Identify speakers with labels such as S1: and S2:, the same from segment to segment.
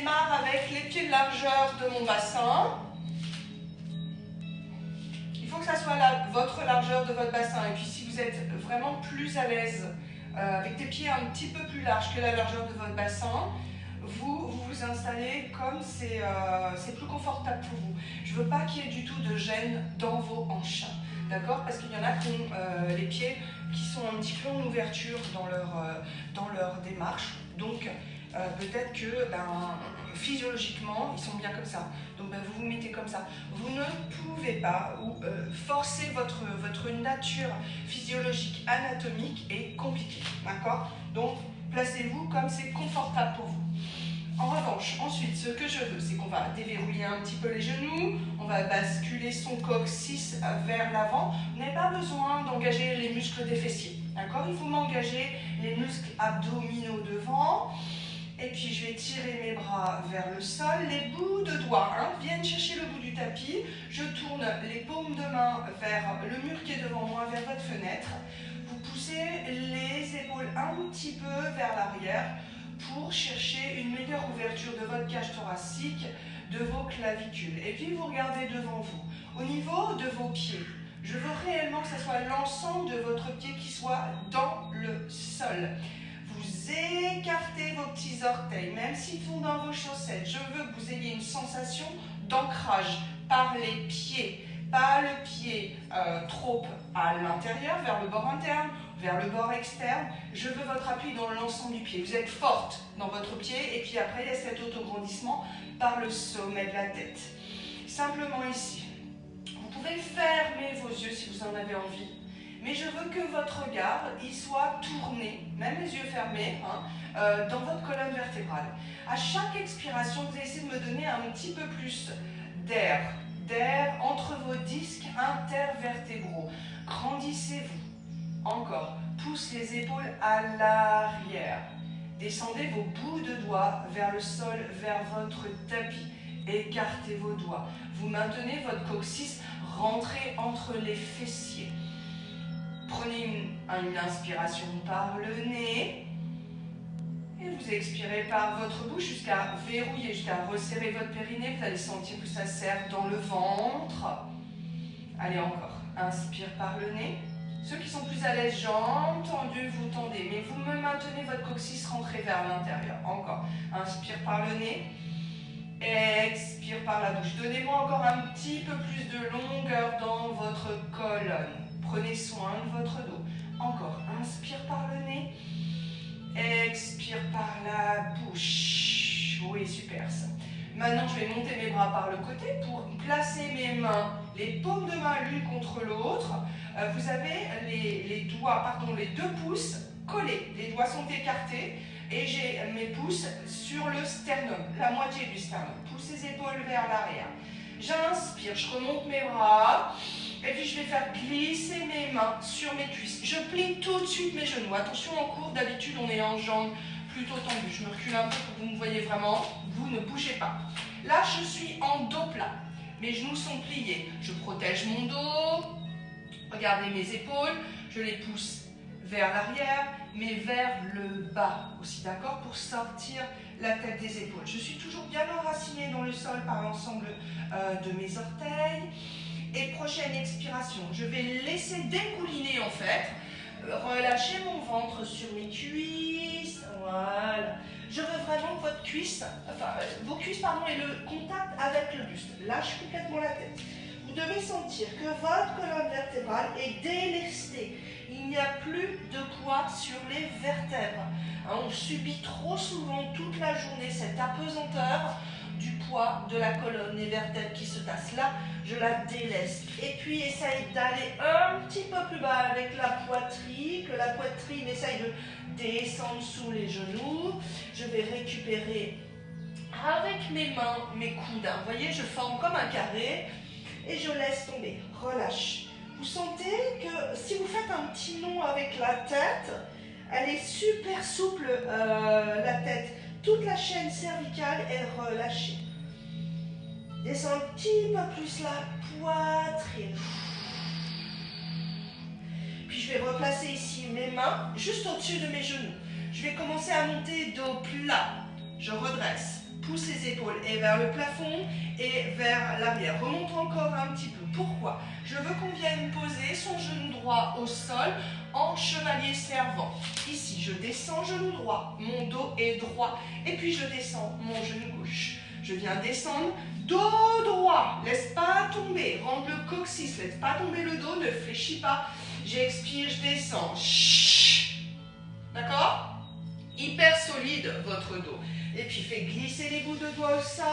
S1: démarre avec les pieds de largeur de mon bassin. Il faut que ça soit votre largeur de votre bassin. Et puis si vous êtes vraiment plus à l'aise avec des pieds un petit peu plus larges que la largeur de votre bassin, vous vous installez comme c'est plus confortable pour vous. Je ne veux pas qu'il y ait du tout de gêne dans vos hanches. D'accord? Parce qu'il y en a qui ont les pieds qui sont un petit peu en ouverture dans leur démarche. Donc, peut-être que physiologiquement, ils sont bien comme ça. Donc, vous vous mettez comme ça. Vous ne pouvez pas forcer votre nature physiologique, anatomique est compliquée. D'accord? Donc, placez-vous comme c'est confortable pour vous. En revanche, ensuite, ce que je veux, c'est qu'on va déverrouiller un petit peu les genoux, on va basculer son coccyx vers l'avant. Vous n'avez pas besoin d'engager les muscles des fessiers, d'accord? Il faut m'engager les muscles abdominaux devant. Et puis, je vais tirer mes bras vers le sol. Les bouts de doigts viennent chercher le bout du tapis. Je tourne les paumes de main vers le mur qui est devant moi, vers votre fenêtre. Vous poussez les épaules un petit peu vers l'arrière, pour chercher une meilleure ouverture de votre cage thoracique, de vos clavicules. Et puis vous regardez devant vous. Au niveau de vos pieds, je veux réellement que ce soit l'ensemble de votre pied qui soit dans le sol. Vous écartez vos petits orteils, même s'ils sont dans vos chaussettes. Je veux que vous ayez une sensation d'ancrage par les pieds. Pas le pied trop à l'intérieur, vers le bord interne, vers le bord externe. Je veux votre appui dans l'ensemble du pied. Vous êtes forte dans votre pied et puis après il y a cet autograndissement par le sommet de la tête. Simplement ici, vous pouvez fermer vos yeux si vous en avez envie, mais je veux que votre regard il soit tourné, même les yeux fermés, dans votre colonne vertébrale. À chaque expiration, vous allez essayer de me donner un petit peu plus d'air entre vos disques intervertébraux. Grandissez-vous. Encore. Pousse les épaules à l'arrière. Descendez vos bouts de doigts vers le sol, vers votre tapis. Écartez vos doigts. Vous maintenez votre coccyx rentré entre les fessiers. Prenez une inspiration par le nez. Et vous expirez par votre bouche jusqu'à verrouiller, jusqu'à resserrer votre périnée. Vous allez sentir que ça serre dans le ventre. Allez, encore. Inspire par le nez. Ceux qui sont plus à l'aise, jambes tendues, vous tendez. Mais vous me maintenez votre coccyx rentré vers l'intérieur. Encore. Inspire par le nez. Expire par la bouche. Donnez-moi encore un petit peu plus de longueur dans votre colonne. Prenez soin de votre dos. Encore. Inspire par le nez. Expire par la bouche. Oui, super ça. Maintenant, je vais monter mes bras par le côté pour placer mes mains, les paumes de main l'une contre l'autre. Vous avez les deux pouces collés. Les doigts sont écartés et j'ai mes pouces sur le sternum, la moitié du sternum. Pousse les épaules vers l'arrière. J'inspire, je remonte mes bras. Et puis je vais faire glisser mes mains sur mes cuisses. Je plie tout de suite mes genoux. Attention en cours, d'habitude on est en jambes plutôt tendues. Je me recule un peu pour que vous me voyez vraiment. Vous ne bougez pas. Là je suis en dos plat. Mes genoux sont pliés. Je protège mon dos. Regardez mes épaules. Je les pousse vers l'arrière, mais vers le bas aussi, d'accord? Pour sortir la tête des épaules. Je suis toujours bien enracinée dans le sol par l'ensemble de mes orteils. Et prochaine expiration, je vais laisser dégouliner en fait, relâcher mon ventre sur mes cuisses, voilà. Je veux vraiment que vos cuisses aient le contact avec le buste. Lâche complètement la tête. Vous devez sentir que votre colonne vertébrale est délestée. Il n'y a plus de poids sur les vertèbres. On subit trop souvent toute la journée cette apesanteur du poids de la colonne, les vertèbres qui se tassent. Là, je la déleste. Et puis, essaye d'aller un petit peu plus bas avec la poitrine, que la poitrine essaye de descendre sous les genoux. Je vais récupérer avec mes mains, mes coudes. Vous voyez, je forme comme un carré et je laisse tomber. Relâche. Vous sentez que si vous faites un petit nœud avec la tête, elle est super souple, la tête. Toute la chaîne cervicale est relâchée. Descends un petit peu plus la poitrine. Puis je vais replacer ici mes mains juste au-dessus de mes genoux. Je vais commencer à monter dos plat. Je redresse. pousse les épaules et vers le plafond et vers l'arrière. Remonte encore un petit peu. Pourquoi? Je veux qu'on vienne poser son genou droit au sol en chevalier servant. Ici, je descends genou droit, mon dos est droit et puis je descends mon genou gauche. Je viens descendre, dos droit, laisse pas tomber, rentre le coccyx, laisse pas tomber le dos, ne fléchis pas. J'expire, je descends. D'accord? Hyper solide votre dos. Et puis fais glisser les bouts de doigts au sol.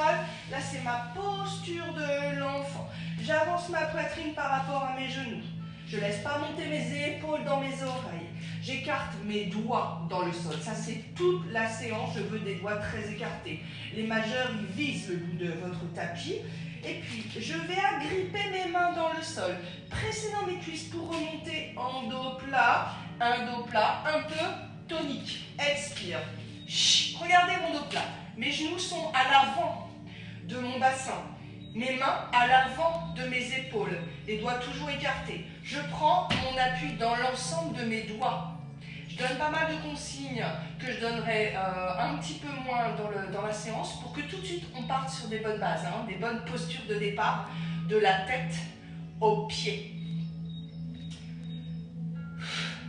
S1: Là, c'est ma posture de l'enfant. J'avance ma poitrine par rapport à mes genoux. Je ne laisse pas monter mes épaules dans mes oreilles. J'écarte mes doigts dans le sol. Ça, c'est toute la séance. Je veux des doigts très écartés. Les majeurs, ils visent le bout de votre tapis. Et puis, je vais agripper mes mains dans le sol. Presser dans mes cuisses pour remonter en dos plat. Un dos plat un peu tonique. Expire. Regardez mon dos plat. Mes genoux sont à l'avant de mon bassin. Mes mains à l'avant de mes épaules. Les doigts toujours écartés. Je prends mon appui dans l'ensemble de mes doigts. Je donne pas mal de consignes que je donnerai un petit peu moins dans la séance pour que tout de suite on parte sur des bonnes bases, des bonnes postures de départ, de la tête aux pieds.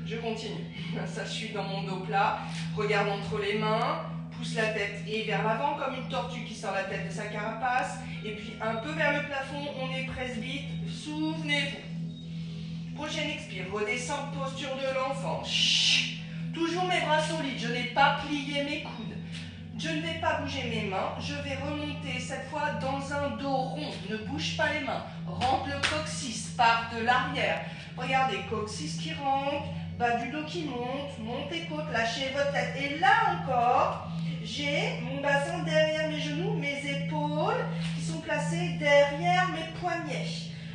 S1: Je continue. Ça, je suis dans mon dos plat. Regarde entre les mains. Pousse la tête et vers l'avant comme une tortue qui sort la tête de sa carapace. Et puis un peu vers le plafond, on est presbyte. Souvenez-vous. Prochaine expire. Redescends, posture de l'enfant. Toujours mes bras solides. Je n'ai pas plié mes coudes. Je ne vais pas bouger mes mains. Je vais remonter cette fois dans un dos rond. Ne bouge pas les mains. Rentre le coccyx par de l'arrière. Regardez, coccyx qui rentre. Bas du dos qui monte. Monte les côtes. Lâchez votre tête. Et là encore, j'ai mon bassin derrière mes genoux, mes épaules qui sont placées derrière mes poignets.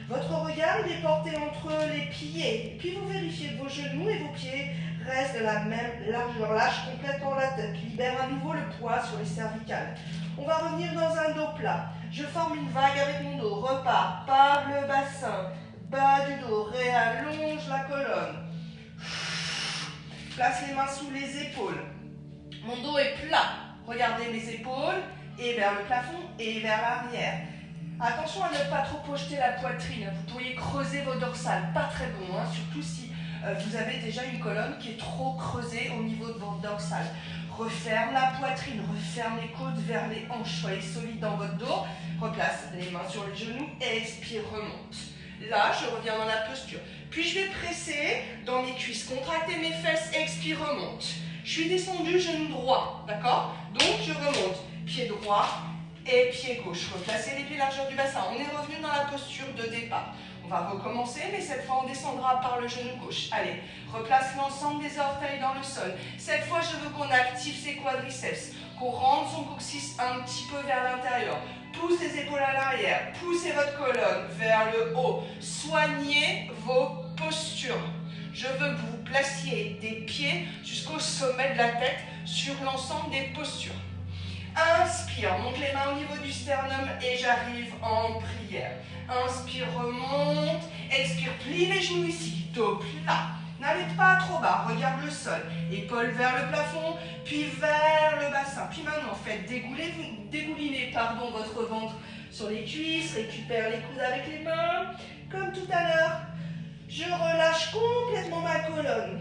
S1: Votre regard, il est porté entre les pieds. Et puis vous vérifiez que vos genoux et vos pieds restent de la même largeur. Lâche complètement la tête. Libère à nouveau le poids sur les cervicales. On va revenir dans un dos plat. Je forme une vague avec mon dos. Repars par le bassin. Bas du dos. Réallonge la colonne. Place les mains sous les épaules. Mon dos est plat. Regardez mes épaules et vers le plafond et vers l'arrière. Attention à ne pas trop projeter la poitrine. Vous pourriez creuser vos dorsales. Pas très bon, surtout si vous avez déjà une colonne qui est trop creusée au niveau de votre dorsale. Referme la poitrine, referme les côtes vers les hanches. Soyez solide dans votre dos. Replace les mains sur les genoux et expire, remonte. Là, je reviens dans la posture. Puis je vais presser dans mes cuisses, contracter mes fesses, expire, remonte. Je suis descendu, genou droit, d'accord? Donc je remonte, pied droit et pied gauche. Replacez les pieds largeur du bassin. On est revenu dans la posture de départ. On va recommencer, mais cette fois on descendra par le genou gauche. Allez, replace l'ensemble des orteils dans le sol. Cette fois, je veux qu'on active ses quadriceps, qu'on rentre son coccyx un petit peu vers l'intérieur. Poussez les épaules à l'arrière, poussez votre colonne vers le haut. Soignez vos postures. Je veux que vous placiez des pieds jusqu'au sommet de la tête sur l'ensemble des postures. Inspire, monte les mains au niveau du sternum et j'arrive en prière. Inspire, remonte. Expire, plie les genoux ici. Dos plat. N'allez pas trop bas, regarde le sol. Épaules vers le plafond, puis vers le bassin. Puis maintenant, faites dégouliner votre ventre sur les cuisses. Récupère les coudes avec les mains. Comme tout à l'heure, je relâche complètement ma colonne.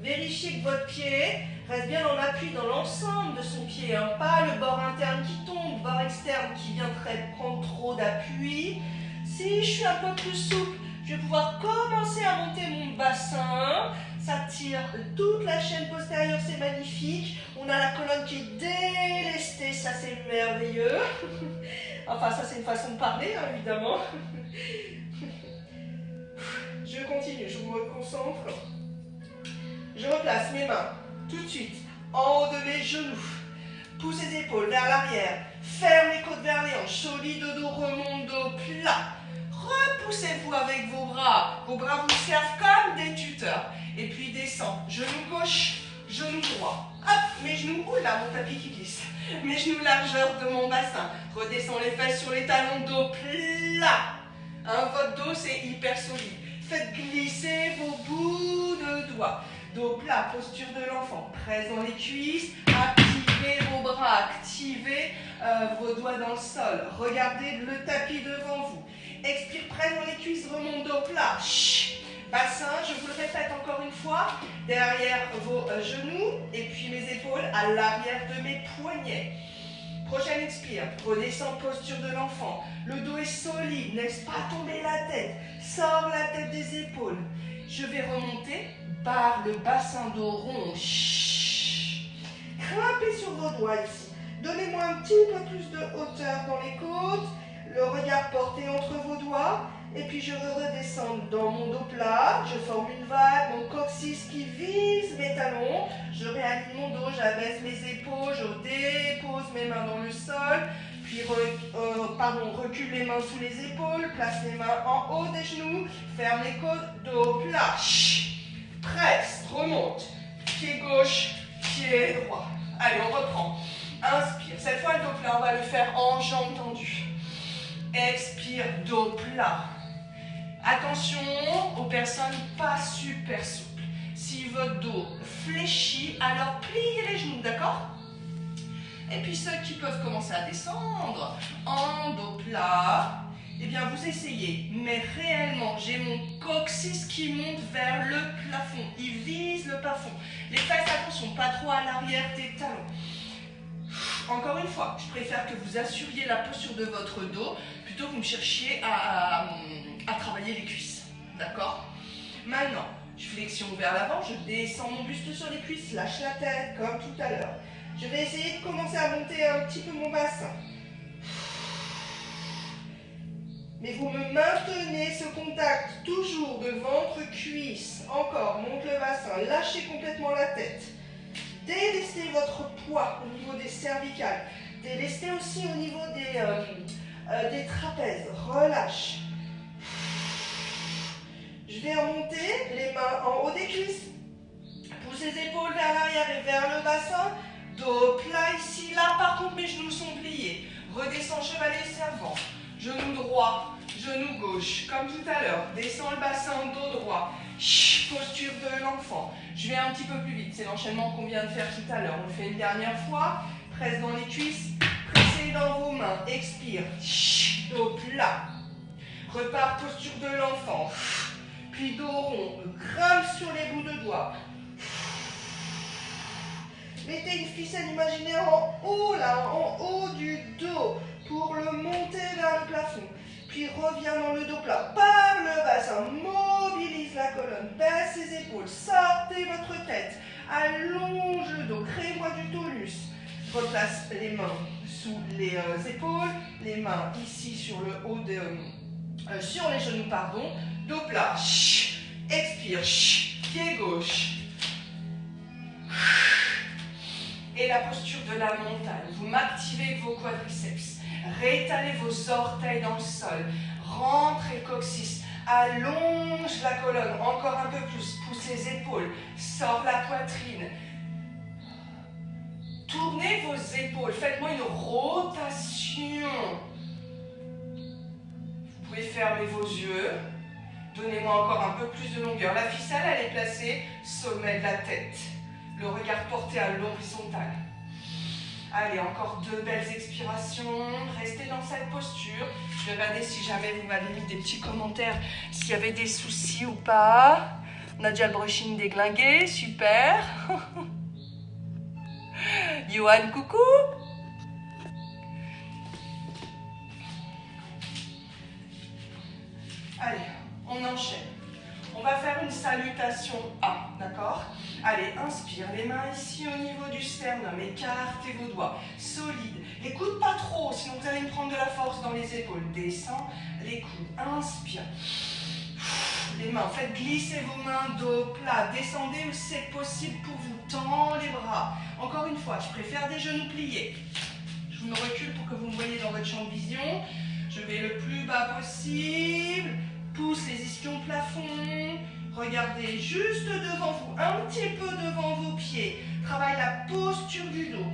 S1: Vérifiez que votre pied reste bien en appui dans l'ensemble de son pied. Pas le bord interne qui tombe, bord externe qui viendrait prendre trop d'appui. Si je suis un peu plus souple, je vais pouvoir commencer à monter mon bassin. Ça tire toute la chaîne postérieure, c'est magnifique. On a la colonne qui est délestée, ça c'est merveilleux. Enfin, ça c'est une façon de parler, évidemment. Je continue, je me concentre. Je replace mes mains tout de suite en haut de mes genoux. Pousse les épaules vers l'arrière. Ferme les côtes vers les hanches. Solide dos, remonte dos plat. Repoussez-vous avec vos bras. Vos bras vous servent comme des tuteurs. Et puis descend. Genou gauche, genou droit. Hop, mes genoux. Oula, mon tapis qui glisse. Mes genoux largeur de mon bassin. Redescends les fesses sur les talons, dos plat. Votre dos, c'est hyper solide. Faites glisser vos bouts de doigts. Dos plat, posture de l'enfant. Presse dans les cuisses. Active Ouvrez vos bras, activez vos doigts dans le sol. Regardez le tapis devant vous. Expire, presse dans les cuisses, remonte dos plat. Bassin, je vous le répète encore une fois, derrière vos genoux et puis mes épaules à l'arrière de mes poignets. Prochaine expire, redescends, posture de l'enfant. Le dos est solide, laisse pas tomber la tête. Sors la tête des épaules. Je vais remonter par le bassin dos rond. Grimpez sur vos doigts ici. Donnez-moi un petit peu plus de hauteur dans les côtes. Le regard porté entre vos doigts. Et puis je redescends dans mon dos plat. Je forme une vague, mon coccyx qui vise mes talons. Je réaligne mon dos, j'abaisse mes épaules. Je dépose mes mains dans le sol. Puis recule les mains sous les épaules. Place les mains en haut des genoux. Ferme les côtes, dos plat. Presse, remonte. Pied gauche, pied droit. Allez, on reprend. Inspire. Cette fois, le dos plat, on va le faire en jambes tendues. Expire, dos plat. Attention aux personnes pas super souples. Si votre dos fléchit, alors pliez les genoux, d'accord? Et puis ceux qui peuvent commencer à descendre en dos plat, eh bien vous essayez. Mais réellement, j'ai mon coccyx qui monte vers le plafond. Il vise le plafond. Les fesses, attention, pas trop à l'arrière des talons. Encore une fois, je préfère que vous assuriez la posture de votre dos plutôt que vous me cherchiez à travailler les cuisses. D'accord? Maintenant, je flexion vers l'avant, je descends mon buste sur les cuisses, lâche la tête comme tout à l'heure. Je vais essayer de commencer à monter un petit peu mon bassin. Mais vous me maintenez ce contact toujours de ventre-cuisse. Encore, monte le bassin, lâchez complètement la tête. Délestez votre poids au niveau des cervicales. Délestez aussi au niveau des trapèzes. Relâche. Je vais remonter les mains en haut des cuisses. Poussez les épaules vers l'arrière et vers le bassin. Dos plat ici. Là, par contre, mes genoux sont pliés. Redescends, chevalier servant. Genou droit, genou gauche. Comme tout à l'heure. Descends le bassin, dos droit. Posture de l'enfant. Je vais un petit peu plus vite. C'est l'enchaînement qu'on vient de faire tout à l'heure. On le fait une dernière fois. Presse dans les cuisses. Pressez dans vos mains. Expire. Dos plat. Repart, posture de l'enfant. Puis dos rond. Grimpe sur les bouts de doigts. Mettez une ficelle imaginaire en haut, là, en haut du dos, pour le monter vers le plafond. Puis reviens dans le dos plat, par le bassin, mobilise la colonne, baisse les épaules, sortez votre tête, allonge le dos, créez-moi du tonus. Replace les mains sous les épaules, les mains ici sur le haut sur les genoux, pardon, dos plat, expire, pied gauche. Et la posture de la montagne. Vous m'activez avec vos quadriceps. Réétalez vos orteils dans le sol. Rentrez le coccyx. Allonge la colonne. Encore un peu plus. Pousse les épaules. Sors la poitrine. Tournez vos épaules. Faites-moi une rotation. Vous pouvez fermer vos yeux. Donnez-moi encore un peu plus de longueur. La ficelle, elle est placée sommet de la tête. Le regard porté à l'horizontale. Allez, encore 2 belles expirations. Restez dans cette posture. Je vais regarder si jamais vous m'avez mis des petits commentaires, s'il y avait des soucis ou pas. On a déjà le brushing déglingué, super. Johan, coucou. Allez, on enchaîne. On va faire une salutation A, d'accord? Allez, inspire, les mains ici au niveau du sternum, écartez vos doigts, solide. Les coudes pas trop, sinon vous allez me prendre de la force dans les épaules. Descends les coudes, inspire. Les mains, faites glisser vos mains, dos plat. Descendez où c'est possible pour vous, tends les bras. Encore une fois, je préfère des genoux pliés. Je me recule pour que vous me voyez dans votre champ de vision. Je vais le plus bas possible. Pousse les ischions plafond. Regardez juste devant vous, un petit peu devant vos pieds. Travaille la posture du dos.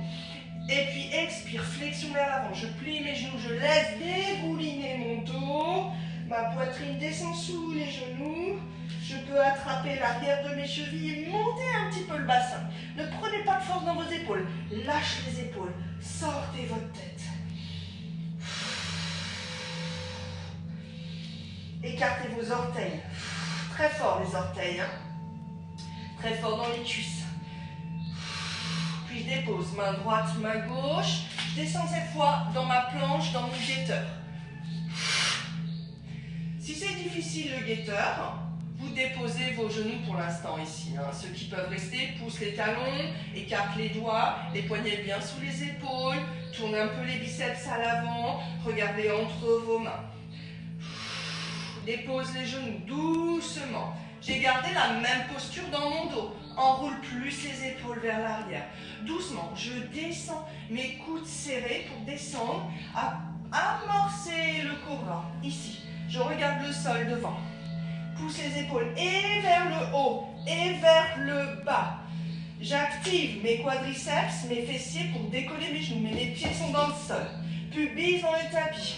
S1: Et puis expire, flexion vers l'avant. Je plie mes genoux, je laisse débouliner mon dos. Ma poitrine descend sous les genoux. Je peux attraper l'arrière de mes chevilles et monter un petit peu le bassin. Ne prenez pas de force dans vos épaules. Lâchez les épaules. Sortez votre tête. Écartez vos orteils. Très fort les orteils. Très fort dans les cuisses. Puis je dépose main droite, main gauche. Je descends cette fois dans ma planche, dans mon guetteur. Si c'est difficile le guetteur, vous déposez vos genoux pour l'instant ici. Ceux qui peuvent rester, poussent les talons, écartent les doigts, les poignets bien sous les épaules, tournez un peu les biceps à l'avant, regardez entre vos mains. Dépose les genoux doucement. J'ai gardé la même posture dans mon dos. Enroule plus les épaules vers l'arrière. Doucement, je descends, mes coudes serrés pour descendre, amorcer le courbant. Ici, je regarde le sol devant. Pousse les épaules et vers le haut et vers le bas. J'active mes quadriceps, mes fessiers pour décoller mes genoux. Mais mes pieds sont dans le sol. Pubis dans le tapis.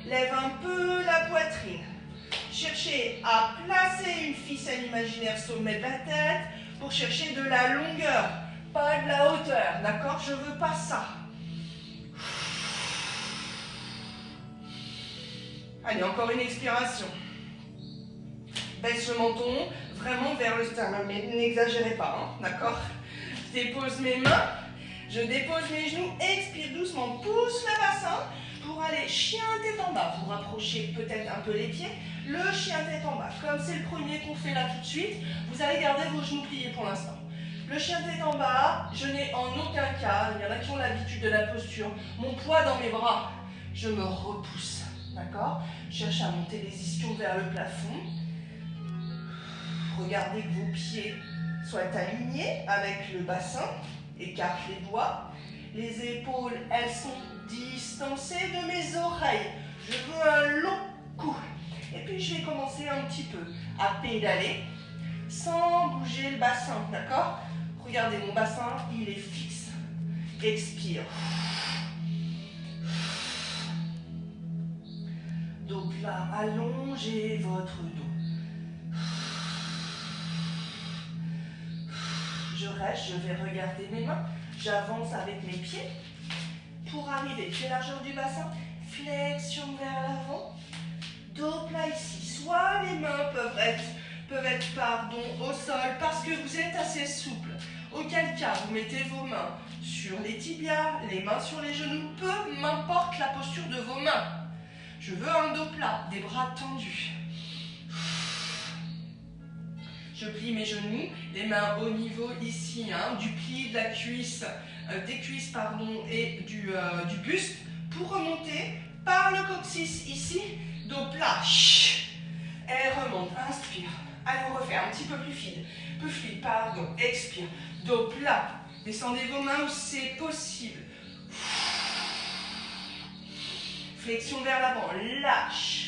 S1: Lève un peu la poitrine. Cherchez à placer une ficelle imaginaire au sommet de la tête pour chercher de la longueur, pas de la hauteur. D'accord? Je ne veux pas ça. Allez, encore une expiration. Baisse le menton, vraiment vers le sternum, mais n'exagérez pas, d'accord? Je dépose mes mains, je dépose mes genoux, expire doucement, pousse le bassin pour aller chien tête en bas. Vous rapprochez peut-être un peu les pieds, le chien tête en bas. Comme c'est le premier qu'on fait là tout de suite, vous allez garder vos genoux pliés pour l'instant. Le chien tête en bas, je n'ai en aucun cas, il y en a qui ont l'habitude de la posture, mon poids dans mes bras, je me repousse, d'accord? Je cherche à monter les ischions vers le plafond. Regardez que vos pieds soient alignés avec le bassin. Écarte les doigts. Les épaules, elles sont distancées de mes oreilles. Je veux un long cou. Et puis je vais commencer un petit peu à pédaler sans bouger le bassin, d'accord? Regardez, mon bassin, il est fixe. Expire. Dos plat, allongez votre dos. Je reste, je vais regarder mes mains. J'avance avec mes pieds pour arriver. Pied largeur du bassin, flexion vers l'avant. Dos plat ici. Soit les mains peuvent être au sol parce que vous êtes assez souple. Auquel cas, vous mettez vos mains sur les tibias, les mains sur les genoux. Peu m'importe la posture de vos mains. Je veux un dos plat, des bras tendus. Je plie mes genoux, les mains au niveau ici, du pli de la cuisse, des cuisses et du buste pour remonter par le coccyx ici, dos plat. Et remonte, inspire. Allez, on refait un petit peu plus fluide, expire. Dos plat, descendez vos mains où c'est possible. Flexion vers l'avant, lâche.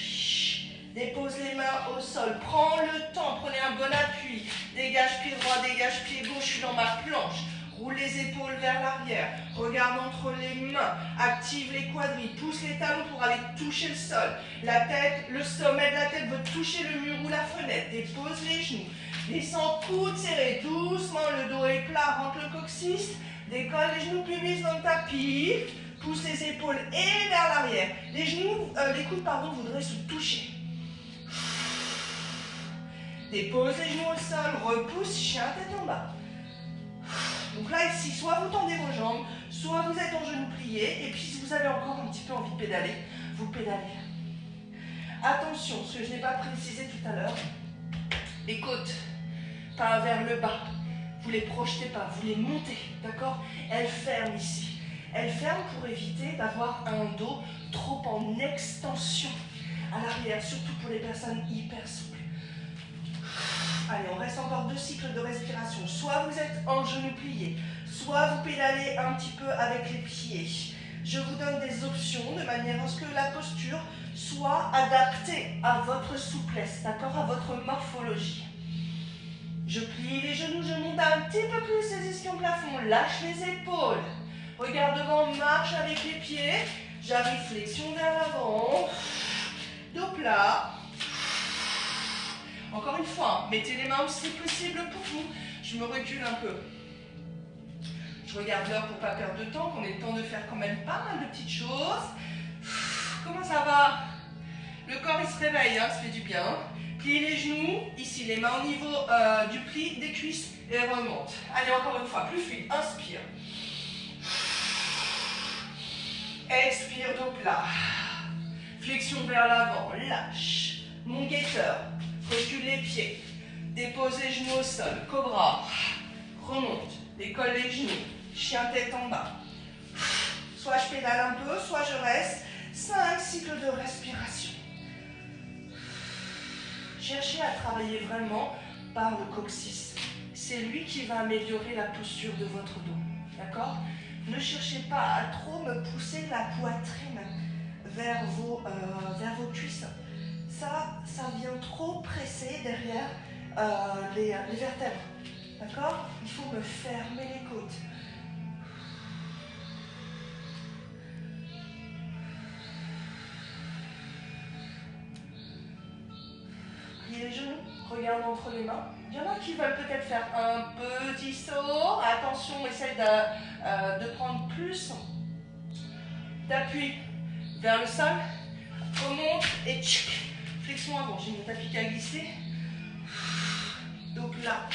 S1: Dépose les mains au sol, prends le temps, prenez un bon appui. Dégage pied droit, dégage pied gauche, je suis dans ma planche. Roule les épaules vers l'arrière, regarde entre les mains, active les quadrilles, pousse les talons pour aller toucher le sol. La tête, le sommet de la tête veut toucher le mur ou la fenêtre. Dépose les genoux, descends, coudes serrés, doucement, le dos est plat, rentre le coccyx, décolle les genoux, pubis dans le tapis, pousse les épaules et vers l'arrière. Les coudes voudraient se toucher. Dépose les genoux au sol, repousse, chien tête en bas. Donc là, ici, soit vous tendez vos jambes, soit vous êtes en genoux pliés, et puis si vous avez encore un petit peu envie de pédaler, vous pédalez. Attention, ce que je n'ai pas précisé tout à l'heure, les côtes, pas vers le bas, vous les projetez pas, vous les montez, d'accord? Elles ferment ici. Elles ferment pour éviter d'avoir un dos trop en extension à l'arrière, surtout pour les personnes hyper souples. Allez, on reste encore 2 cycles de respiration. Soit vous êtes en genoux pliés, soit vous pédalez un petit peu avec les pieds. Je vous donne des options de manière à ce que la posture soit adaptée à votre souplesse, d'accord, à votre morphologie. Je plie les genoux, je monte un petit peu plus les ischions plafond, lâche les épaules. Regarde devant, marche avec les pieds. J'arrive flexion vers l'avant. Dos plat. Encore une fois, mettez les mains où c'est possible pour vous. Je me recule un peu. Je regarde l'heure pour ne pas perdre de temps, qu'on ait le temps de faire quand même pas mal de petites choses. Comment ça va? Le corps, il se réveille, hein, ça fait du bien. Pliez les genoux, ici, les mains au niveau du pli des cuisses et remonte. Allez, encore une fois, plus fluide. Inspire. Expire, dos plat. Flexion vers l'avant, lâche. Mon guetteur, recule les pieds. Dépose les genoux au sol, cobra. Remonte, décolle les genoux. Chien tête en bas. Soit je pédale un peu, soit je reste. 5 cycles de respiration. Cherchez à travailler vraiment par le coccyx. C'est lui qui va améliorer la posture de votre dos. D'accord? Ne cherchez pas à trop me pousser la poitrine vers vos cuisses. Ça vient trop presser derrière les vertèbres. D'accord? Il faut me fermer les côtes. Pliez les genoux, regarde entre les mains. Il y en a qui veulent peut-être faire un petit saut. Attention, essaye de prendre plus d'appui vers le sol. Remonte et tchic. Flexion avant. J'ai mon tapis qui a glissé. Dos plat.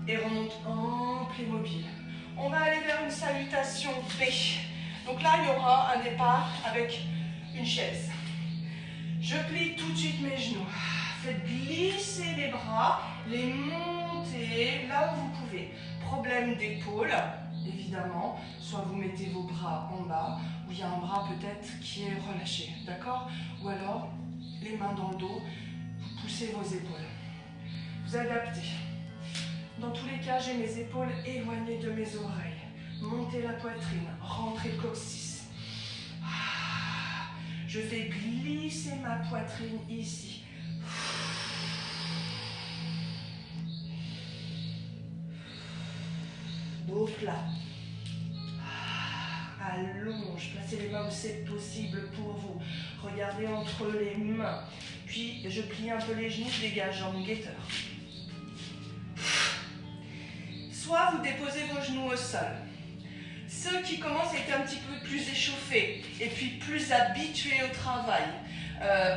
S1: Et remonte ample et mobile. On va aller vers une salutation B. Donc là, il y aura un départ avec une chaise. Je plie tout de suite mes genoux. Faites glisser les bras, les monter là où vous pouvez. Problème d'épaule, évidemment. Soit vous mettez vos bras en bas, ou il y a un bras peut-être qui est relâché. D'accord? Ou alors, les mains dans le dos, vous poussez vos épaules. Vous adaptez. Dans tous les cas, j'ai mes épaules éloignées de mes oreilles. Montez la poitrine, rentrez le coccyx. Je vais glisser ma poitrine ici. Dos plat. Allonge, placez les mains où c'est possible pour vous. Regardez entre les mains. Puis je plie un peu les genoux, je dégage en guetteur. Soit vous déposez vos genoux au sol. Ceux qui commencent à être un petit peu plus échauffés et puis plus habitués au travail,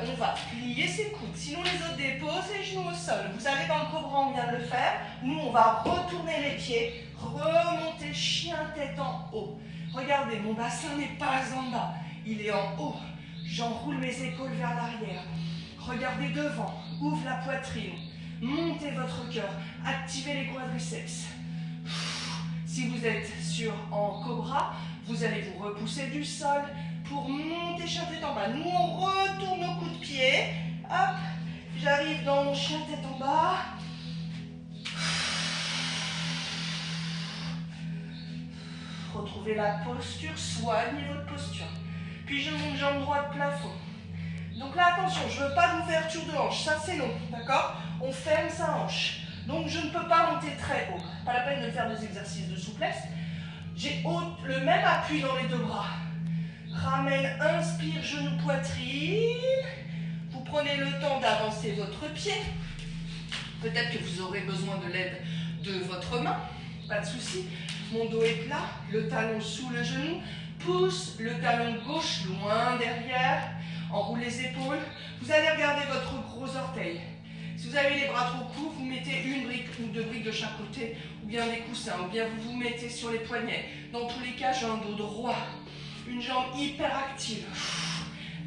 S1: on va plier ses coudes. Sinon les autres déposent les genoux au sol. Vous allez dans le cobra, on vient de le faire. Nous, on va retourner les pieds, remonter chien tête en haut. Regardez, mon bassin n'est pas en bas, il est en haut. J'enroule mes épaules vers l'arrière. Regardez devant, ouvre la poitrine. Montez votre cœur, activez les quadriceps. Si vous êtes en cobra, vous allez vous repousser du sol pour monter chien tête en bas. Nous, on retourne nos coups de pied. Hop, j'arrive dans mon chien tête en bas. Retrouvez la posture, soignez votre posture. Puis je monte jambe droite plafond. Donc là, attention, je ne veux pas d'ouverture de hanche, ça c'est non, d'accord? On ferme sa hanche. Donc je ne peux pas monter très haut. Pas la peine de faire des exercices de souplesse. J'ai le même appui dans les deux bras. Ramène, inspire, genou, poitrine. Vous prenez le temps d'avancer votre pied. Peut-être que vous aurez besoin de l'aide de votre main. Pas de souci. Mon dos est plat, le talon sous le genou. Pousse le talon gauche loin derrière. Enroule les épaules. Vous allez regarder votre gros orteil. Si vous avez les bras trop courts, vous mettez une brique ou deux briques de chaque côté, ou bien des coussins, ou bien vous vous mettez sur les poignets. Dans tous les cas, j'ai un dos droit, une jambe hyper active.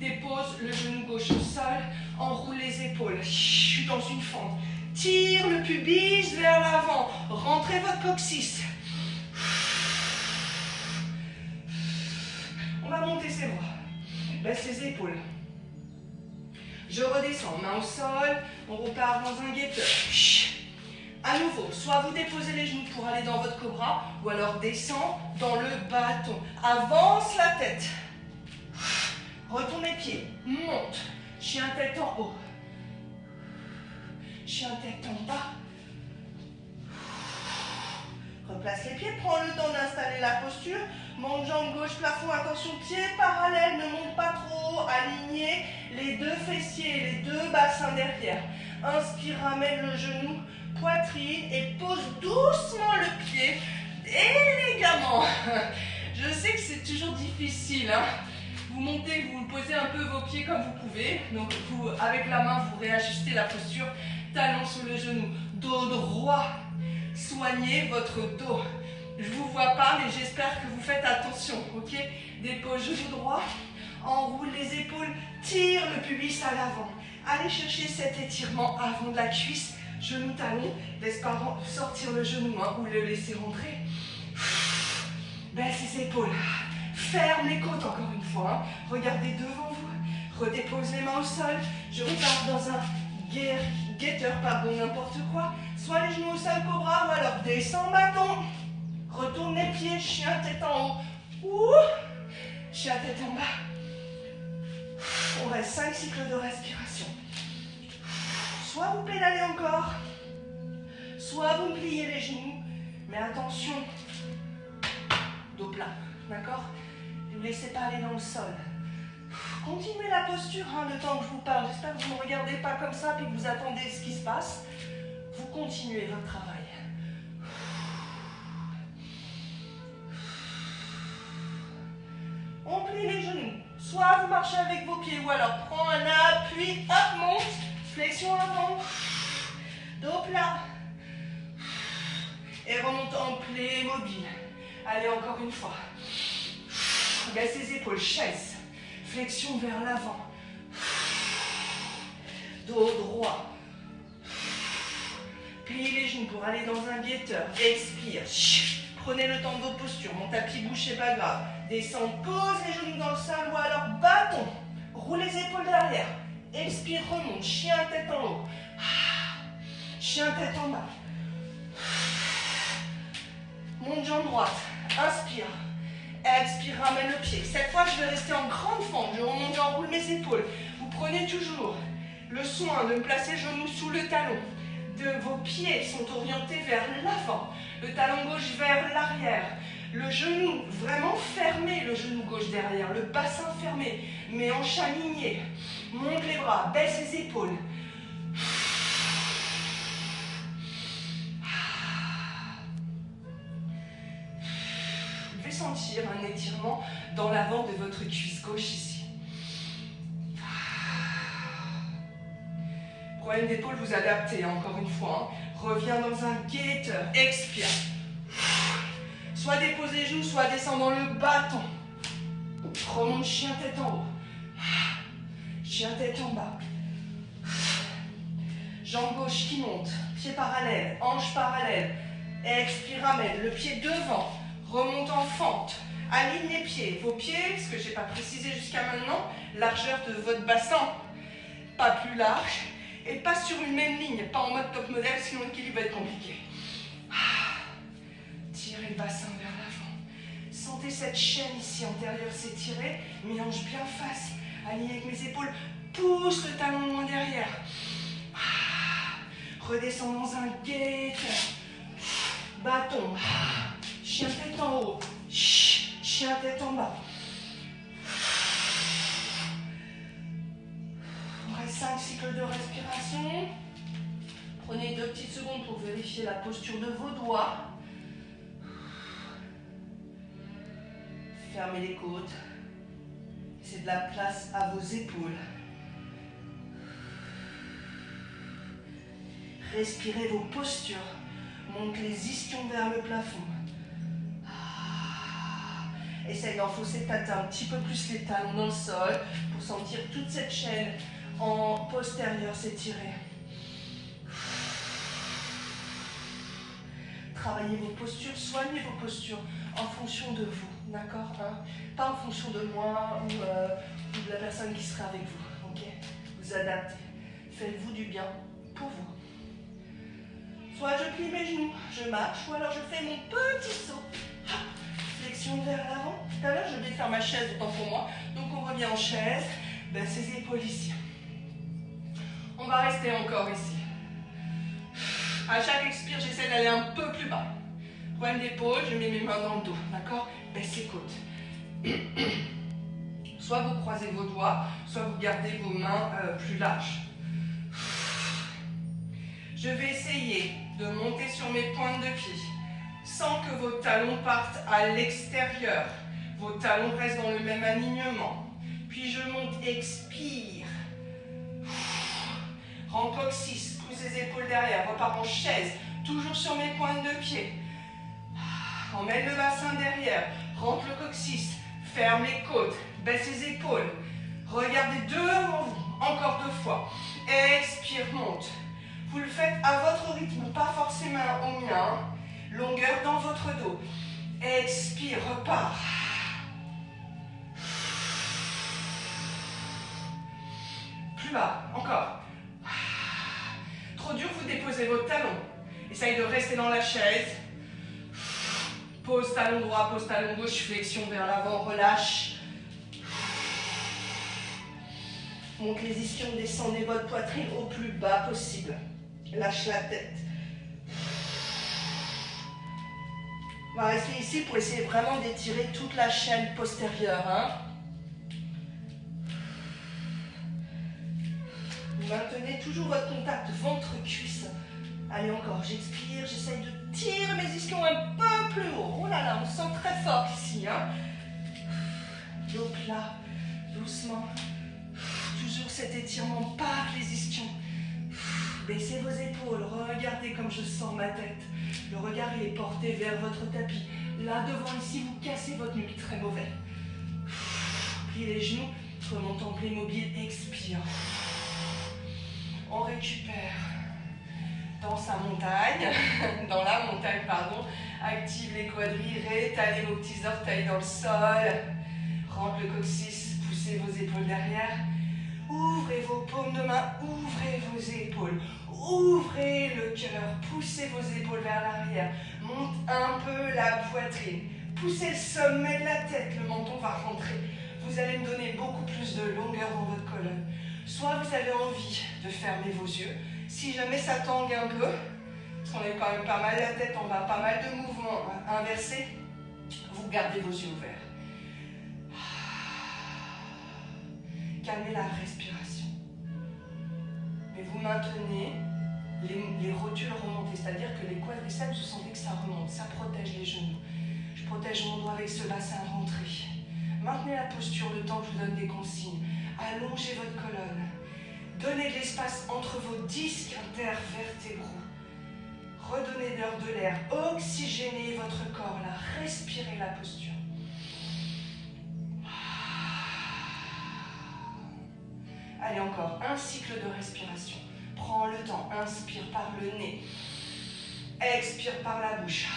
S1: Dépose le genou gauche au sol, enroule les épaules. Je suis dans une fente. Tire le pubis vers l'avant. Rentrez votre coccyx. On va monter ses bras. Baisse les épaules. Je redescends, main au sol, on repart dans un guetteur. À nouveau, soit vous déposez les genoux pour aller dans votre cobra, ou alors descend dans le bâton. Avance la tête. Retourne les pieds, monte. Chien tête en haut. Chien tête en bas. Replace les pieds, prends le temps d'installer la posture. Monte jambe gauche, plafond, attention, pieds parallèles, ne monte pas trop. Alignez les deux fessiers, les deux bassins derrière. Inspire, ramène le genou, poitrine et pose doucement le pied, élégamment. Je sais que c'est toujours difficile, hein. Vous montez, vous posez un peu vos pieds comme vous pouvez. Donc vous, avec la main, vous réajustez la posture. Talon sur le genou, dos droit. Soignez votre dos. Je ne vous vois pas, mais j'espère que vous faites attention, ok? Dépose genou droit, enroule les épaules, tire le pubis à l'avant. Allez chercher cet étirement avant de la cuisse, genou talon, laisse pas sortir le genou hein, ou le laisser rentrer. Baisse les épaules, ferme les côtes encore une fois. Hein. Regardez devant vous, redépose les mains au sol. Je repars dans un guetteur, pardon, n'importe quoi. Soit les genoux au sol, cobra, ou alors descends bâton. Retourne les pieds, chien tête en haut. Ouh, chien tête en bas. On reste 5 cycles de respiration. Soit vous pédalez encore, soit vous pliez les genoux. Mais attention, dos plat, d'accord? Ne vous laissez pas aller dans le sol. Continuez la posture hein, le temps que je vous parle. J'espère que vous ne me regardez pas comme ça et que vous attendez ce qui se passe. Vous continuez votre travail. On plie les genoux. Soit vous marchez avec vos pieds ou alors prends un appui, hop, monte. Flexion avant. Dos plat. Et remonte en plie mobile. Allez, encore une fois. Baisse les épaules, chaise. Flexion vers l'avant. Dos droit. Pliez les genoux pour aller dans un guetteur. Expire. Prenez le temps de vos postures. Mon tapis bouge, c'est pas grave. Descends, pose les genoux dans le sol ou alors bâton. Roule les épaules derrière. Expire, remonte. Chien tête en haut. Chien tête en bas. Monte jambe droite. Inspire. Expire, ramène le pied. Cette fois, je vais rester en grande fente. Je remonte, j'enroule mes épaules. Vous prenez toujours le soin de me placer le genou sous le talon. Vos pieds sont orientés vers l'avant. Le talon gauche vers l'arrière. Le genou vraiment fermé, le genou gauche derrière. Le bassin fermé, mais en aligné. Monte les bras, baisse les épaules. Vous devez sentir un étirement dans l'avant de votre cuisse gauche ici. Problème d'épaule, vous adaptez encore une fois. Hein. Reviens dans un guetteur. Expire. Soit dépose les genoux, soit descend dans le bâton. Remonte chien tête en haut. Chien tête en bas. Jambe gauche qui monte. Pied parallèle. Hanche parallèle. Expire, ramène. Le pied devant. Remonte en fente. Aligne les pieds. Vos pieds, ce que je n'ai pas précisé jusqu'à maintenant, largeur de votre bassin. Pas plus large. Et pas sur une même ligne, pas en mode top modèle, sinon l'équilibre va être compliqué. Tirez le bassin vers l'avant. Sentez cette chaîne ici antérieure s'étirer, mes hanches bien face, alignées avec mes épaules. Pousse le talon loin derrière. Redescends dans un guetteur. Bâton. Chien tête en haut. Chien tête en bas. 5 cycles de respiration. Prenez 2 petites secondes pour vérifier la posture de vos doigts. Fermez les côtes. Laissez de la place à vos épaules. Respirez vos postures. Monte les ischions vers le plafond. Essayez d'enfoncer peut-être un petit peu plus les talons dans le sol pour sentir toute cette chaîne en postérieur s'étirer. Travaillez vos postures, soignez vos postures en fonction de vous, d'accord hein? Pas en fonction de moi ou de la personne qui sera avec vous, ok? Vous adaptez, faites-vous du bien pour vous. Soit je plie mes genoux, je marche, ou alors je fais mon petit saut. Flexion vers l'avant. Tout à l'heure, je vais faire ma chaise, autant pour moi. Donc on revient en chaise, baisse les épaules ici. On va rester encore ici. À chaque expire, j'essaie d'aller un peu plus bas. Pointe d'épaule, je mets mes mains dans le dos, d'accord? Baisse les côtes. Soit vous croisez vos doigts, soit vous gardez vos mains plus larges. Je vais essayer de monter sur mes pointes de pied sans que vos talons partent à l'extérieur. Vos talons restent dans le même alignement. Puis je monte, expire. Rentre coccyx, pousse les épaules derrière, repars en chaise, toujours sur mes pointes de pied. Emmène le bassin derrière, rentre le coccyx, ferme les côtes, baisse les épaules. Regardez devant vous, encore 2 fois. Expire, monte. Vous le faites à votre rythme, pas forcément au mien. Longueur dans votre dos. Expire, repart. Plus bas, encore. Trop dur, vous déposez votre talon. Essaye de rester dans la chaise. Pose talon droit, pose talon gauche, flexion vers l'avant, relâche. Monte les ischions, descendez votre poitrine au plus bas possible. Lâche la tête. On va rester ici pour essayer vraiment d'étirer toute la chaîne postérieure. Hein. Vous maintenez toujours votre contact ventre-cuisse. Allez encore, j'expire, j'essaye de tirer mes ischions un peu plus haut. Oh là là, on sent très fort ici. Hein. Dos plat, doucement. Toujours cet étirement par les ischions. Baissez vos épaules, regardez comme je sens ma tête. Le regard il est porté vers votre tapis. Là devant ici, vous cassez votre nuque, très mauvais. Pliez les genoux, remonte en Playmobil, expire. On récupère dans sa montagne, dans la montagne, pardon. Active les quadrilles, réétalez vos petits orteils dans le sol. Rentre le coccyx, poussez vos épaules derrière. Ouvrez vos paumes de main, ouvrez vos épaules, ouvrez le cœur, poussez vos épaules vers l'arrière, monte un peu la poitrine, poussez le sommet de la tête, le menton va rentrer. Vous allez me donner beaucoup plus de longueur dans votre colonne. Soit vous avez envie de fermer vos yeux, si jamais ça tangue un peu, parce qu'on est quand même pas mal la tête, on a pas mal de mouvements inversés, vous gardez vos yeux ouverts. Calmez la respiration. Mais vous maintenez les rotules remontées, c'est-à-dire que les quadriceps, vous sentez que ça remonte, ça protège les genoux. Je protège mon doigt avec ce bassin rentré. Maintenez la posture le temps que je vous donne des consignes. Allongez votre colonne. Donnez de l'espace entre vos disques intervertébraux. Redonnez de l'air. Oxygénez votre corps là. Respirez la posture. Allez, encore un cycle de respiration. Prends le temps. Inspire par le nez. Expire par la bouche.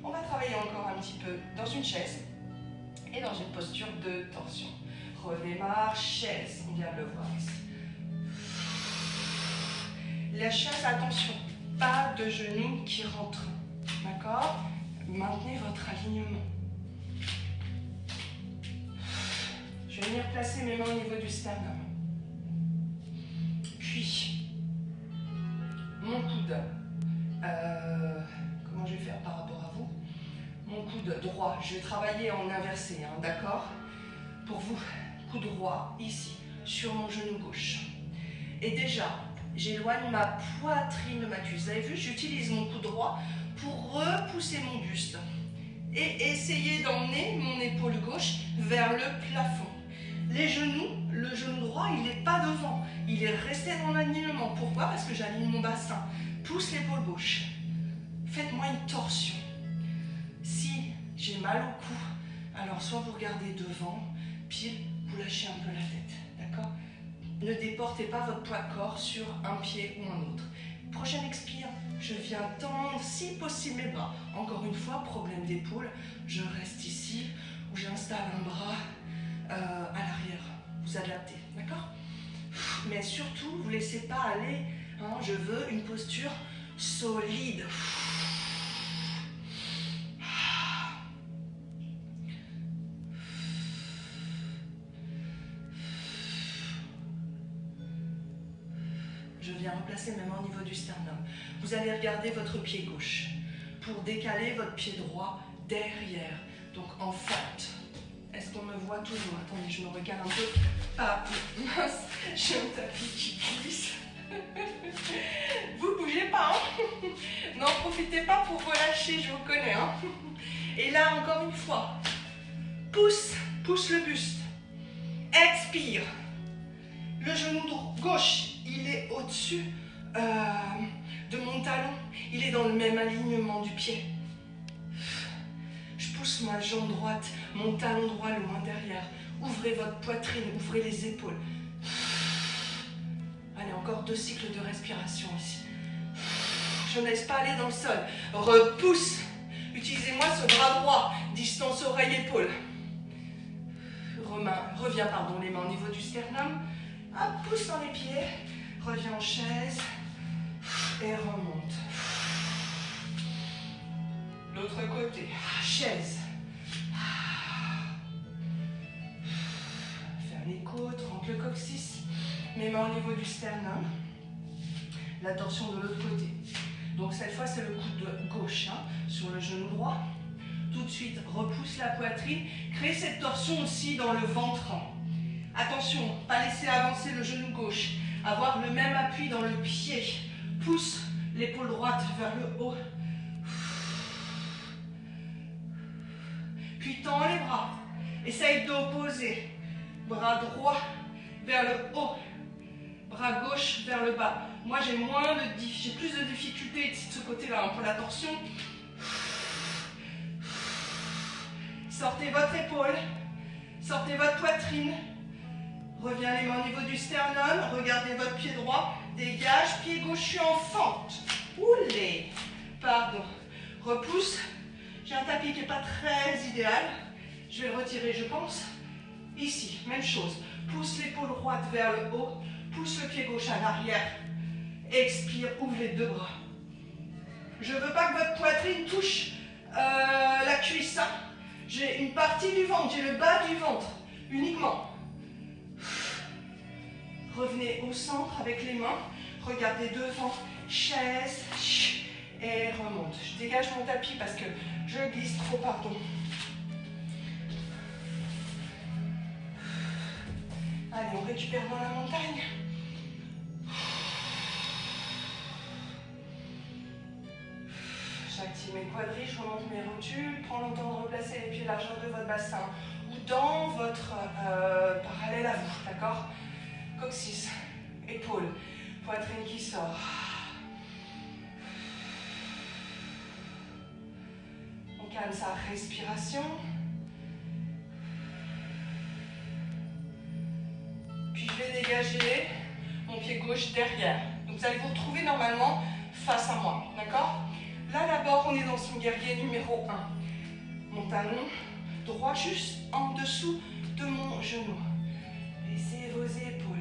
S1: On va travailler encore un petit peu dans une chaise et dans une posture de torsion. Redémarre, chaise. On vient de le voir ici. La chaise, attention, pas de genoux qui rentrent. D'accord? Maintenez votre alignement. Je vais venir placer mes mains au niveau du sternum. Puis, mon coude. Comment je vais faire par rapport à vous? Mon coude droit, je vais travailler en inversé, hein, d'accord? Pour vous, coude droit, ici, sur mon genou gauche. Et déjà, j'éloigne ma poitrine de ma cuisse. Vous avez vu, j'utilise mon coude droit pour repousser mon buste. Et essayer d'emmener mon épaule gauche vers le plafond. Les genoux, le genou droit, il n'est pas devant. Il est resté dans l'alignement. Pourquoi? Parce que j'aligne mon bassin. Pousse l'épaule gauche. Faites-moi une torsion. Si j'ai mal au cou, alors soit vous regardez devant, pile, vous lâchez un peu la tête. D'accord? Ne déportez pas votre poids de corps sur un pied ou un autre. Prochaine expire, je viens tendre, si possible, mes bras. Encore une fois, problème d'épaule, je reste ici, ou j'installe un bras à l'arrière. Vous adaptez, d'accord? Mais surtout, vous ne laissez pas aller. Hein, je veux une posture solide. Je viens replacer mes mains au niveau du sternum. Vous allez regarder votre pied gauche pour décaler votre pied droit derrière. Donc en fente. Est-ce qu'on me voit toujours? Attendez, je me regarde un peu. Ah, mince, j'ai un tapis qui glisse. Vous bougez pas, hein? N'en profitez pas pour relâcher, je vous connais, hein? Et là, encore une fois, pousse le buste. Expire. Le genou gauche, il est au-dessus de mon talon. Il est dans le même alignement du pied. Je pousse ma jambe droite, mon talon droit loin derrière. Ouvrez votre poitrine, ouvrez les épaules. Allez, encore 2 cycles de respiration ici. Je ne laisse pas aller dans le sol. Repousse. Utilisez-moi ce bras droit, distance oreille-épaule. Reviens, les mains au niveau du sternum. Hop, pousse dans les pieds. Reviens en chaise. Et remonte. L'autre côté. Chaise. Ferme les côtes, rentre le coccyx. Mes mains au niveau du sternum. La torsion de l'autre côté. Donc cette fois, c'est le coude gauche hein, sur le genou droit. Tout de suite, repousse la poitrine. Crée cette torsion aussi dans le ventre. Attention, pas laisser avancer le genou gauche. Avoir le même appui dans le pied. Pousse l'épaule droite vers le haut. Puis tends les bras. Essaye d'opposer. Bras droit vers le haut. Bras gauche vers le bas. Moi, j'ai plus de difficultés de ce côté-là, pour la torsion. Sortez votre épaule. Sortez votre poitrine. Reviens les mains au niveau du sternum. Regardez votre pied droit. Dégage. Pied gauche, je suis en fente. Oulé. Pardon. Repousse. J'ai un tapis qui n'est pas très idéal. Je vais le retirer, je pense. Ici, même chose. Pousse l'épaule droite vers le haut. Pousse le pied gauche à l'arrière. Expire, ouvre les 2 bras. Je ne veux pas que votre poitrine touche la cuisse. Hein. J'ai une partie du ventre, j'ai le bas du ventre uniquement. Revenez au centre avec les mains. Regardez devant. Chaise. Et remonte. Je dégage mon tapis parce que je glisse trop, pardon. Allez, on récupère dans la montagne. J'active mes quadris, je remonte mes rotules. Prends le temps de replacer les pieds largeur de votre bassin ou dans votre parallèle à vous, d'accord? Coccyx, épaule, poitrine qui sort. On calme sa respiration. Puis je vais dégager mon pied gauche derrière. Donc vous allez vous retrouver normalement face à moi, d'accord? Là d'abord on est dans son guerrier numéro 1. Mon talon droit juste en dessous de mon genou. Baissez vos épaules.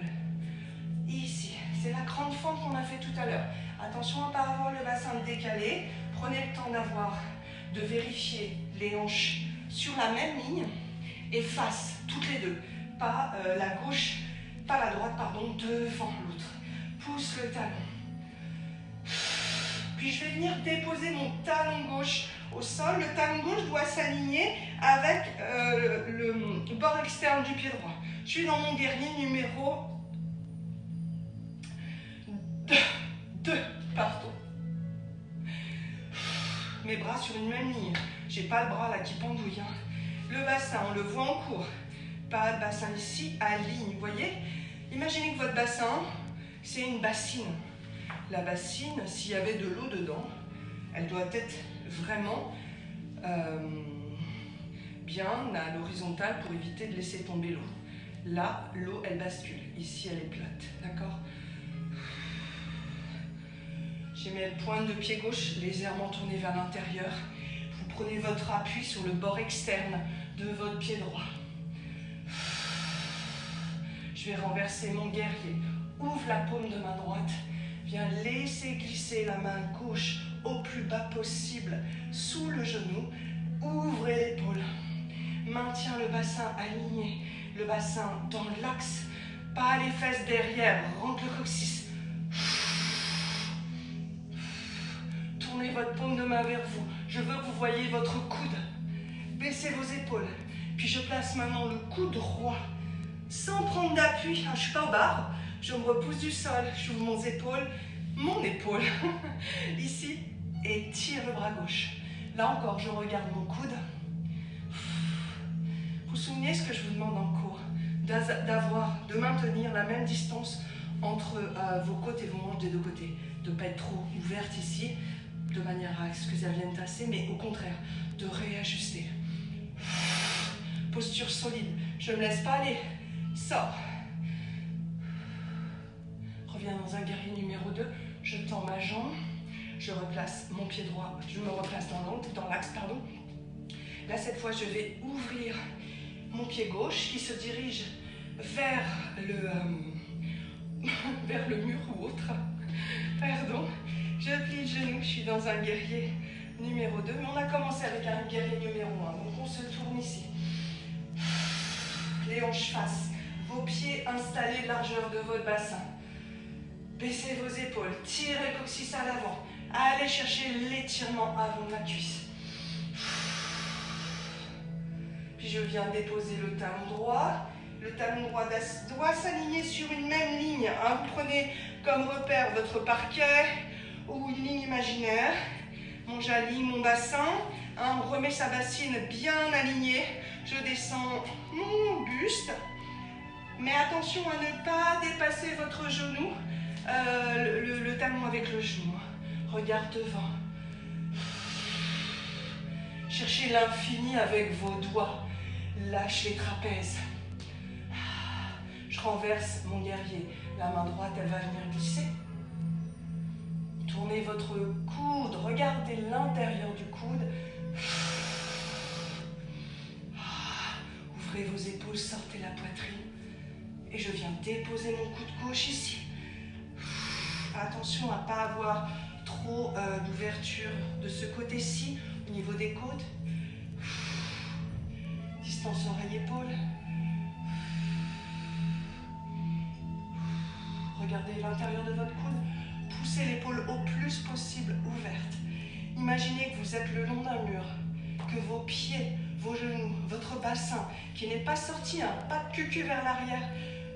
S1: Ici, c'est la grande fente qu'on a fait tout à l'heure. Attention à ne pas avoir le bassin décalé. Prenez le temps de vérifier les hanches sur la même ligne et face, toutes les deux. Pas la gauche, pas la droite, pardon, devant l'autre. Pousse le talon. Puis je vais venir déposer mon talon gauche au sol. Le talon gauche doit s'aligner avec le bord externe du pied droit. Je suis dans mon guerrier numéro 2. Pardon. Mes bras sur une même ligne. J'ai pas le bras là qui pendouille. Hein. Le bassin, on le voit en cours. Pas de bassin ici, aligne. Vous voyez? Imaginez que votre bassin, c'est une bassine. La bassine, s'il y avait de l'eau dedans, elle doit être vraiment bien à l'horizontale pour éviter de laisser tomber l'eau. Là, l'eau, elle bascule. Ici, elle est plate. D'accord? J'ai mis le pointe de pied gauche légèrement tourné vers l'intérieur. Vous prenez votre appui sur le bord externe de votre pied droit. Je vais renverser mon guerrier. Ouvre la paume de main droite. Viens laisser glisser la main gauche au plus bas possible sous le genou. Ouvrez l'épaule. Maintiens le bassin aligné. Le bassin dans l'axe. Pas les fesses derrière. Rentre le coccyx. tournez votre paume de main vers vous. Je veux que vous voyez votre coude. Baissez vos épaules. Puis je place maintenant le coude droit sans prendre d'appui. Je ne suis pas au bar. Je me repousse du sol. J'ouvre mon épaule, ici, et tire le bras gauche. Là encore, je regarde mon coude. Vous vous souvenez ce que je vous demande en cours? De maintenir la même distance entre vos côtes et vos manches des deux côtés. De ne pas être trop ouverte ici, de manière à ce que ça vienne tasser, mais au contraire, de réajuster. Posture solide. Je ne me laisse pas aller. Sors. Reviens dans un guerrier numéro 2. Je tends ma jambe. Je replace mon pied droit. Je me replace dans l'axe, pardon. Là, cette fois, je vais ouvrir mon pied gauche qui se dirige vers le mur ou autre. Pardon. Je plie le genou. Je suis dans un guerrier numéro 2. Mais on a commencé avec un guerrier numéro 1. Donc, on se tourne ici. Les hanches face. Vos pieds installés largeur de votre bassin. Baissez vos épaules. Tirez le coccyx à l'avant. Allez chercher l'étirement avant de la cuisse. Puis je viens déposer le talon droit. Le talon droit doit s'aligner sur une même ligne. Hein. Vous prenez comme repère votre parquet ou une ligne imaginaire. J'aligne mon bassin. Hein. On remet sa bassine bien alignée. Je descends mon buste. Mais attention à ne pas dépasser votre genou. Le talon avec le genou. Regard devant. Cherchez l'infini avec vos doigts. Lâche les trapèzes. Je renverse mon guerrier. La main droite, elle va venir glisser. Tournez votre coude. Regardez l'intérieur du coude. Ouvrez vos épaules, sortez la poitrine. Et je viens déposer mon coude gauche ici. Attention à ne pas avoir trop d'ouverture de ce côté-ci, au niveau des côtes. Distance oreille-épaule. Regardez l'intérieur de votre coude. Poussez l'épaule au plus possible ouverte. Imaginez que vous êtes le long d'un mur, que vos pieds, vos genoux, votre bassin, qui n'est pas sorti, hein, pas de cucu vers l'arrière,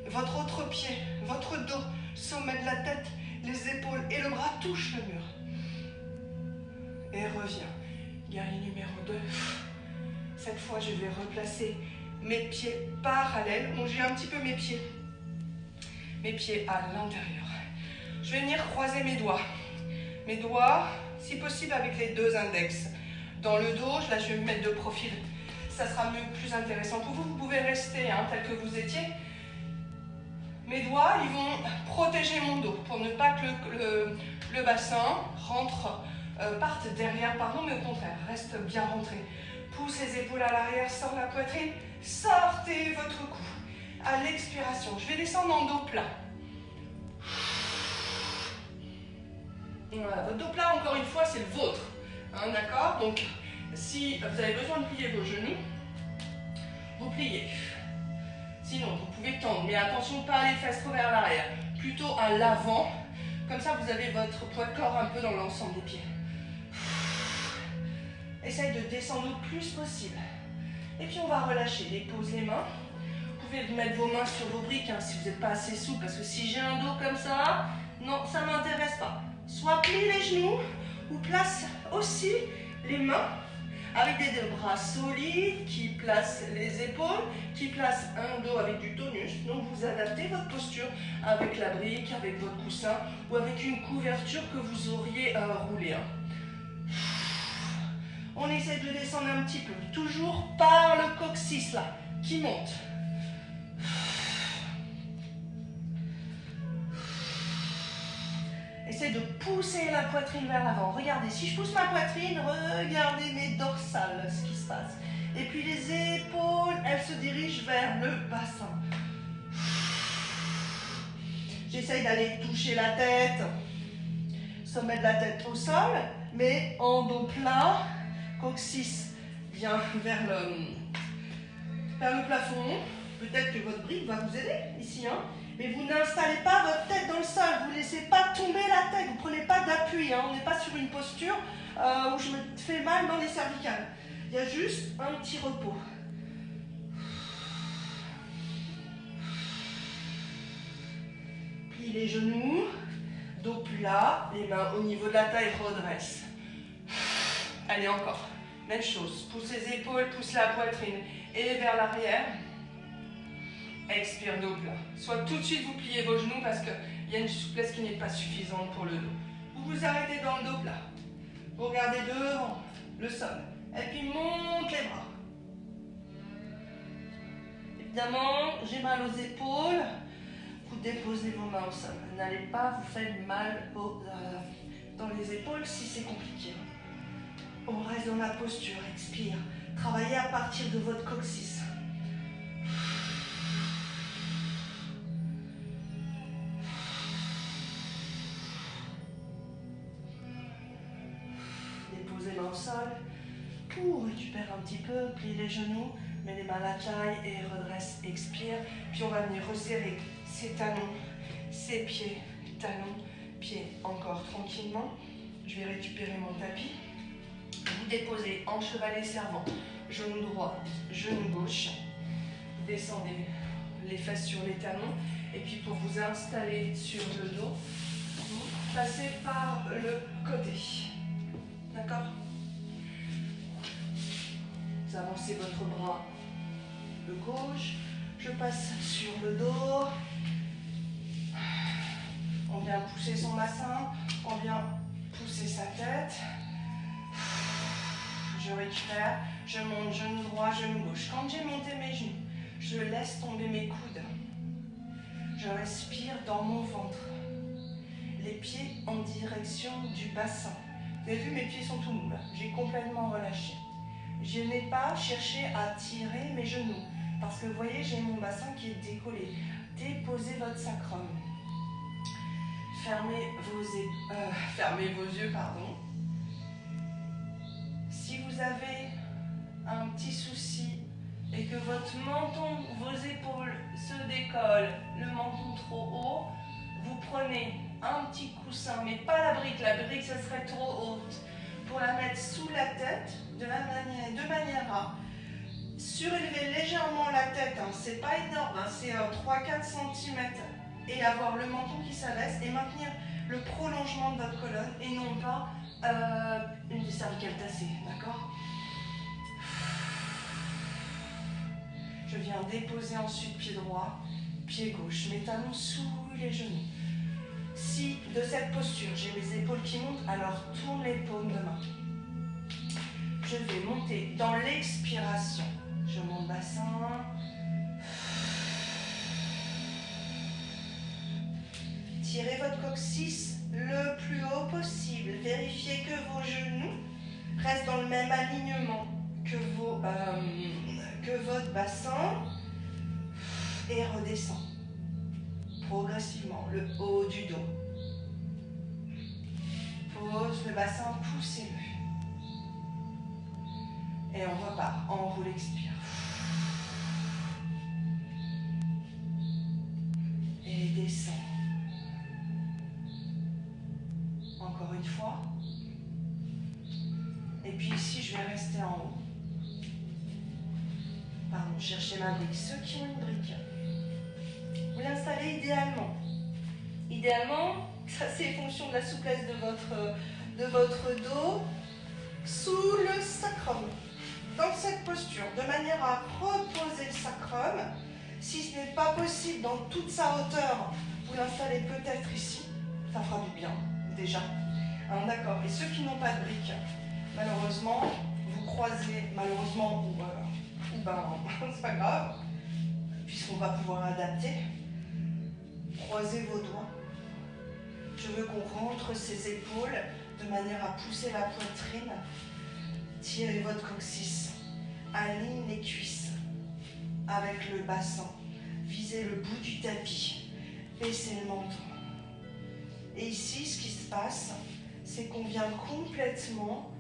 S1: votre autre pied, votre dos, sommet de la tête, les épaules et le bras touchent le mur. Et reviens. Guerrier numéro 2. Cette fois, je vais replacer mes pieds parallèles. Bon, j'ai un petit peu mes pieds à l'intérieur. Je vais venir croiser mes doigts. Mes doigts, si possible, avec les deux index. Dans le dos, là, je vais me mettre de profil. Ça sera plus intéressant pour vous. Vous pouvez rester tel que vous étiez. Mes doigts, ils vont protéger mon dos pour ne pas que le bassin parte derrière, mais au contraire, reste bien rentré. Pousse les épaules à l'arrière, sort la poitrine, sortez votre cou. À l'expiration, je vais descendre en dos plat. Voilà, votre dos plat, encore une fois, c'est le vôtre. Hein, d'accord? Donc, si vous avez besoin de plier vos genoux, vous pliez. Sinon, vous pouvez tendre, mais attention, pas les fesses trop vers l'arrière, plutôt à l'avant. Comme ça, vous avez votre poids de corps un peu dans l'ensemble des pieds. Essaye de descendre le plus possible. Et puis, on va relâcher. Dépose les mains. Vous pouvez mettre vos mains sur vos briques si vous n'êtes pas assez souple, parce que si j'ai un dos comme ça, non, ça ne m'intéresse pas. Soit plie les genoux, ou place aussi les mains avec des deux bras solides qui placent les épaules, qui placent un dos avec du tonus. Donc vous adaptez votre posture avec la brique, avec votre coussin ou avec une couverture que vous auriez roulée. On essaie de descendre un petit peu, toujours par le coccyx là, qui monte. Essayez de pousser la poitrine vers l'avant. Regardez, si je pousse ma poitrine, regardez mes dorsales, ce qui se passe. Et puis les épaules, elles se dirigent vers le bassin. J'essaye d'aller toucher la tête, sommet de la tête au sol, mais en dos plat, coccyx vient vers le plafond. Peut-être que votre brique va vous aider ici, hein. Mais vous n'installez pas votre tête dans le sol, vous ne laissez pas tomber la tête, vous ne prenez pas d'appui. d'appui, hein. On n'est pas sur une posture où je me fais mal dans les cervicales. Il y a juste un petit repos. Plie les genoux, dos plat, les mains au niveau de la taille, redresse. Allez, encore. Même chose, pousse les épaules, pousse la poitrine et vers l'arrière. Expire, dos plat. Soit tout de suite vous pliez vos genoux parce qu'il y a une souplesse qui n'est pas suffisante pour le dos. Vous vous arrêtez dans le dos plat. Vous regardez devant le sol. Et puis monte les bras. Évidemment, j'ai mal aux épaules. Vous déposez vos mains au sol. N'allez pas vous faire mal dans les épaules si c'est compliqué. On reste dans la posture, expire. Travaillez à partir de votre coccyx. Déposez les mains au sol. Récupère un petit peu, plie les genoux, mets les mains à la taille et redresse, expire. Puis on va venir resserrer ses talons, ses pieds, talons, pieds. Encore tranquillement. Je vais récupérer mon tapis. Vous déposez en chevalet servant, genou droit, genou gauche. Descendez les fesses sur les talons. Et puis pour vous installer sur le dos, vous passez par le côté. D'accord? Vous avancez votre bras de gauche. Je passe sur le dos. On vient pousser son bassin. On vient pousser sa tête. Je récupère, je monte genou droit, genou gauche. Quand j'ai monté mes genoux, je laisse tomber mes coudes. Je respire dans mon ventre. Les pieds en direction du bassin. Vous avez vu, mes pieds sont tout mous là. J'ai complètement relâché. Je n'ai pas cherché à tirer mes genoux. Parce que vous voyez, j'ai mon bassin qui est décollé. Déposez votre sacrum. Fermez vos yeux, pardon. Si vous avez un petit souci et que votre menton, vos épaules se décollent, le menton trop haut, vous prenez un petit coussin, mais pas la brique ça serait trop haute, pour la mettre sous la tête, de manière à surélever légèrement la tête, hein, c'est pas énorme, hein, c'est 3-4 cm, et avoir le menton qui s'abaisse et maintenir le prolongement de votre colonne et non pas une cervicale tassée, d'accord? Je viens déposer ensuite pied droit, pied gauche, mes talons sous les genoux. Si de cette posture, j'ai les épaules qui montent, alors tourne les paumes de main. Je vais monter dans l'expiration. Je monte bassin. Tirez votre coccyx le plus haut possible. Vérifiez que vos genoux restent dans le même alignement que votre bassin. Et redescend progressivement le haut du dos. Pose le bassin, poussez-le. Et on repart. Enroule, expire. Et descend. Encore une fois. Et puis ici, je vais rester en haut. Pardon, cherchez ma brique. Ceux qui ont une brique, vous l'installez idéalement. Idéalement, ça c'est fonction de la souplesse de votre dos, sous le sacrum. Dans cette posture, de manière à reposer le sacrum. Si ce n'est pas possible dans toute sa hauteur, vous l'installez peut-être ici. Ça fera du bien, déjà. Hein, d'accord. Et ceux qui n'ont pas de briques, malheureusement, vous croisez, malheureusement, ou c'est pas grave, puisqu'on va pouvoir adapter. Croisez vos doigts. Je veux qu'on rentre ses épaules de manière à pousser la poitrine. Tirez votre coccyx. Aligne les cuisses avec le bassin. Visez le bout du tapis. Baissez le menton. Et ici, ce qui se passe, c'est qu'on vient complètement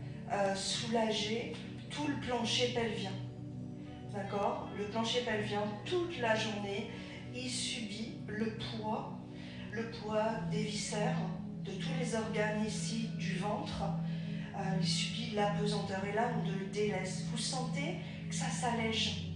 S1: soulager tout le plancher pelvien. D'accord? Le plancher pelvien, toute la journée, il subit le poids des viscères
S2: de tous les organes ici du ventre. Il subit de la pesanteur et là on le délaisse. Vous sentez que ça s'allège.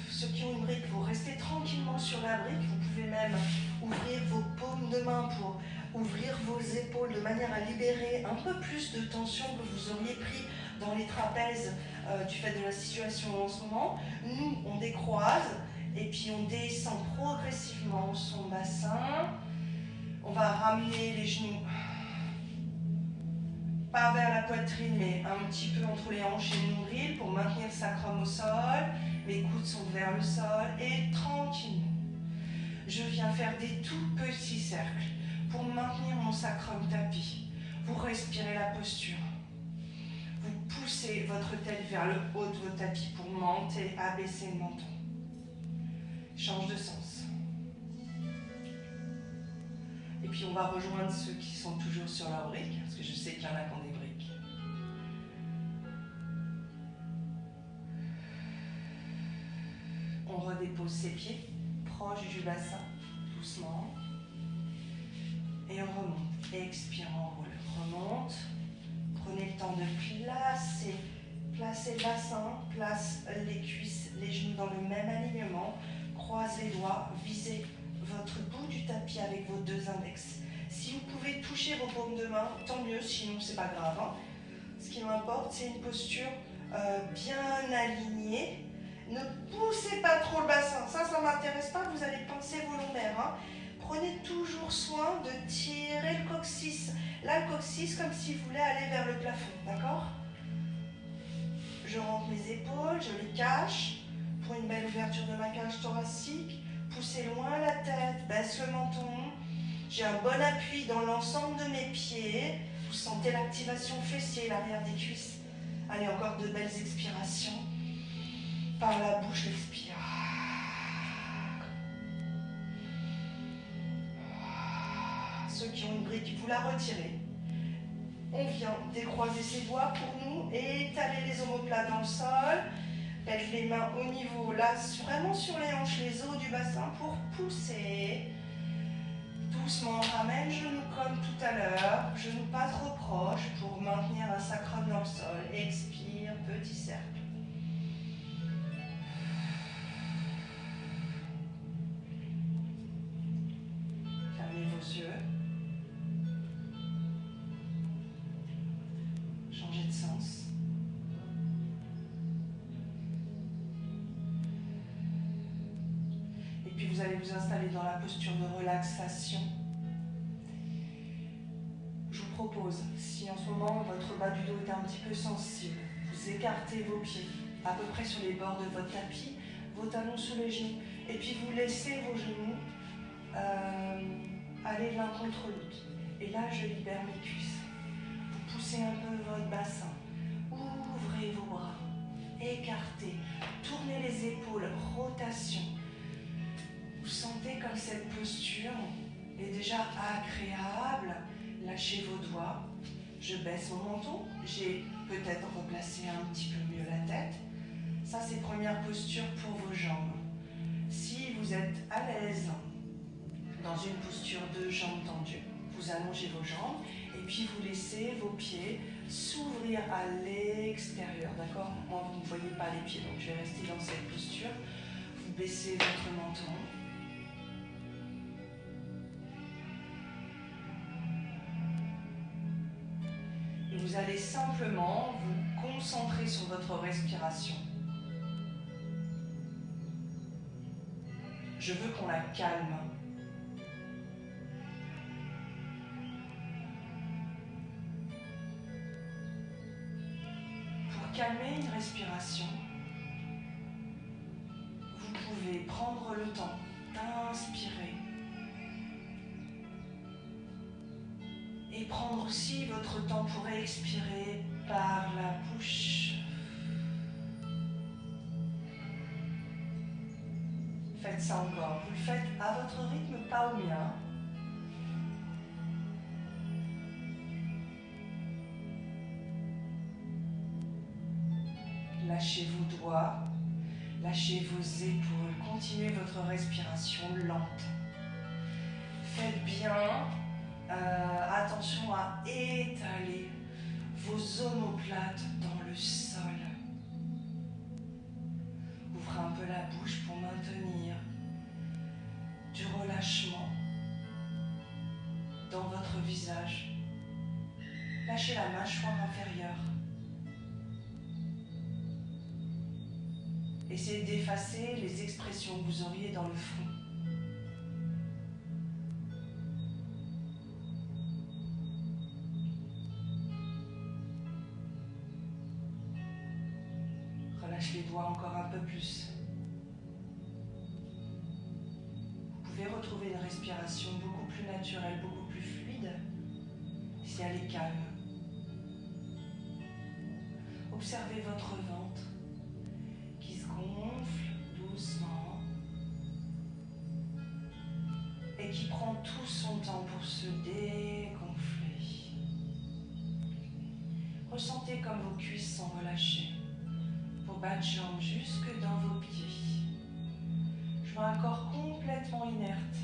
S2: Ceux qui ont une brique, vous restez tranquillement sur la brique. Vous pouvez même ouvrir vos paumes de main pour ouvrir vos épaules de manière à libérer un peu plus de tension que vous auriez pris dans les trapèzes du fait de la situation en ce moment. Nous, on décroise et puis on descend progressivement son bassin. On va ramener les genoux, pas vers la poitrine, mais un petit peu entre les hanches et le nombril pour maintenir le sacrum au sol. Les coudes sont vers le sol et tranquillement, je viens faire des tout petits cercles pour maintenir mon sacrum tapis. Vous respirez la posture. Vous poussez votre tête vers le haut de votre tapis pour monter, abaisser le menton. Change de sens. Et puis on va rejoindre ceux qui sont toujours sur leur brique, parce que je sais qu'il y en a qui ont des briques. On redépose ses pieds, proche du bassin, doucement. Et on remonte. Expire, on roule. Remonte. Prenez le temps de placer le bassin, place les cuisses, les genoux dans le même alignement. Croisez les doigts, visez votre bout du tapis avec vos deux index. Si vous pouvez toucher vos paumes de main, tant mieux, sinon c'est pas grave. Hein. Ce qui m'importe, c'est une posture bien alignée. Ne poussez pas trop le bassin, ça ne m'intéresse pas, vous allez pincer vos lombaires. Hein. Prenez toujours soin de tirer le coccyx. Là, le coccyx, comme si vous voulez aller vers le plafond, d'accord? Je rentre mes épaules, je les cache pour une belle ouverture de ma cage thoracique. Poussez loin la tête, baisse le menton. J'ai un bon appui dans l'ensemble de mes pieds. Vous sentez l'activation fessier, l'arrière des cuisses. Allez, encore de belles expirations. Par la bouche, expire. Ceux qui ont une brique, vous la retirez. On vient décroiser ses doigts pour nous et étaler les omoplates dans le sol. Mettre les mains au niveau, là, vraiment sur les hanches, les os du bassin pour pousser. Doucement, on ramène genou comme tout à l'heure, genou pas trop proche pour maintenir un sacrum dans le sol. Expire, petit cercle. Fermez vos yeux. Changez de sens. Et puis vous allez vous installer dans la posture de relaxation. Je vous propose, si en ce moment votre bas du dos est un petit peu sensible, vous écartez vos pieds à peu près sur les bords de votre tapis, vos talons sous les genoux, et puis vous laissez vos genoux aller l'un contre l'autre. Et là, je libère mes cuisses. Vous poussez un peu votre bassin, ouvrez vos bras, écartez, tournez les épaules, rotation. Vous sentez comme cette posture est déjà agréable. Lâchez vos doigts. Je baisse mon menton. J'ai peut-être replacé un petit peu mieux la tête. Ça, c'est première posture pour vos jambes. Si vous êtes à l'aise dans une posture de jambes tendues, vous allongez vos jambes et puis vous laissez vos pieds s'ouvrir à l'extérieur. D'accord? Moi, vous ne voyez pas les pieds, donc je vais rester dans cette posture. Vous baissez votre menton. Et vous allez simplement vous concentrer sur votre respiration. Je veux qu'on la calme. Pour calmer une respiration, vous pouvez prendre le temps d'inspirer et prendre aussi votre temps pour expirer par la bouche. Faites ça encore. Vous le faites à votre rythme, pas au mien. Lâchez vos doigts. Lâchez vos épaules, continuez votre respiration lente. Faites bien attention à étaler vos omoplates dans le sol. Ouvrez un peu la bouche pour maintenir du relâchement dans votre visage. Lâchez la mâchoire inférieure. Essayez d'effacer les expressions que vous auriez dans le front. Relâchez les doigts encore un peu plus. Vous pouvez retrouver une respiration beaucoup plus naturelle, beaucoup plus fluide, si elle est calme. Observez votre ventre qui se gonfle doucement et qui prend tout son temps pour se dégonfler. Ressentez comme vos cuisses sont relâchées, vos bas de jambes jusque dans vos pieds. Je vois un corps complètement inerte.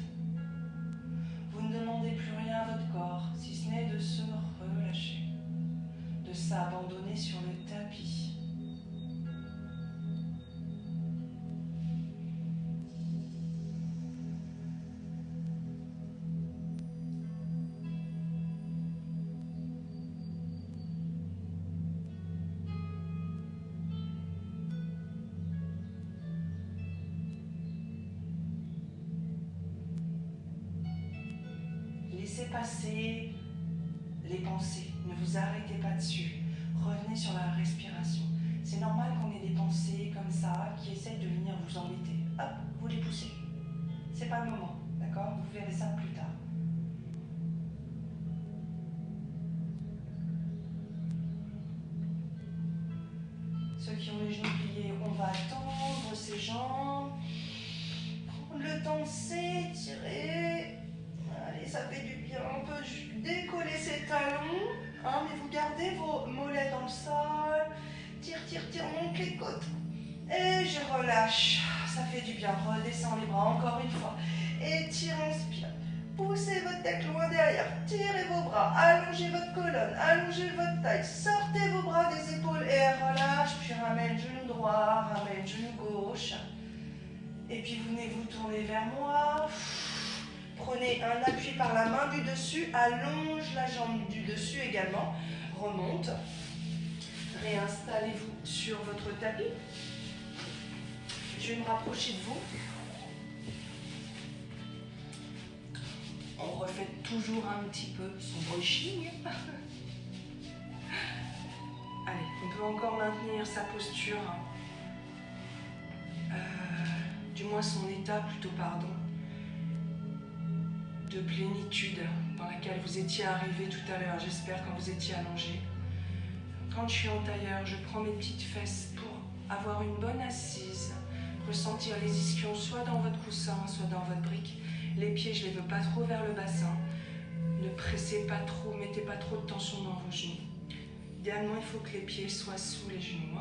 S2: Vous ne demandez plus rien à votre corps, si ce n'est de se relâcher, de s'abandonner sur le tapis. Laissez passer les pensées, ne vous arrêtez pas dessus. Revenez sur la respiration. C'est normal qu'on ait des pensées comme ça qui essaient de venir vous embêter. Hop, vous les poussez. C'est pas le moment, d'accord? Vous verrez ça plus tard. Ceux qui ont les genoux pliés, on va tendre ses jambes. Prendre le temps de s'étirer. Allez, ça fait du bien. On peut décoller ses talons, hein, mais vous gardez vos mollets dans le sol. Tire, tire, tire, monte les côtes. Et je relâche. Ça fait du bien. Redescends les bras encore une fois. Étire, inspire. Poussez votre tête loin derrière. Tirez vos bras. Allongez votre colonne. Allongez votre taille. Sortez vos bras des épaules et relâche. Puis ramène genou droit, ramène genou gauche. Et puis vous venez vous tourner vers moi. Prenez un appui par la main du dessus, allonge la jambe du dessus également, remonte. Réinstallez-vous sur votre tapis. Je vais me rapprocher de vous. On refait toujours un petit peu son brushing. Allez, on peut encore maintenir sa posture, du moins son état plutôt, pardon, de plénitude dans laquelle vous étiez arrivé tout à l'heure, j'espère, quand vous étiez allongé. Quand je suis en tailleur, je prends mes petites fesses pour avoir une bonne assise, ressentir les ischions soit dans votre coussin, soit dans votre brique. Les pieds, je ne les veux pas trop vers le bassin. Ne pressez pas trop, mettez pas trop de tension dans vos genoux. Idéalement, il faut que les pieds soient sous les genoux.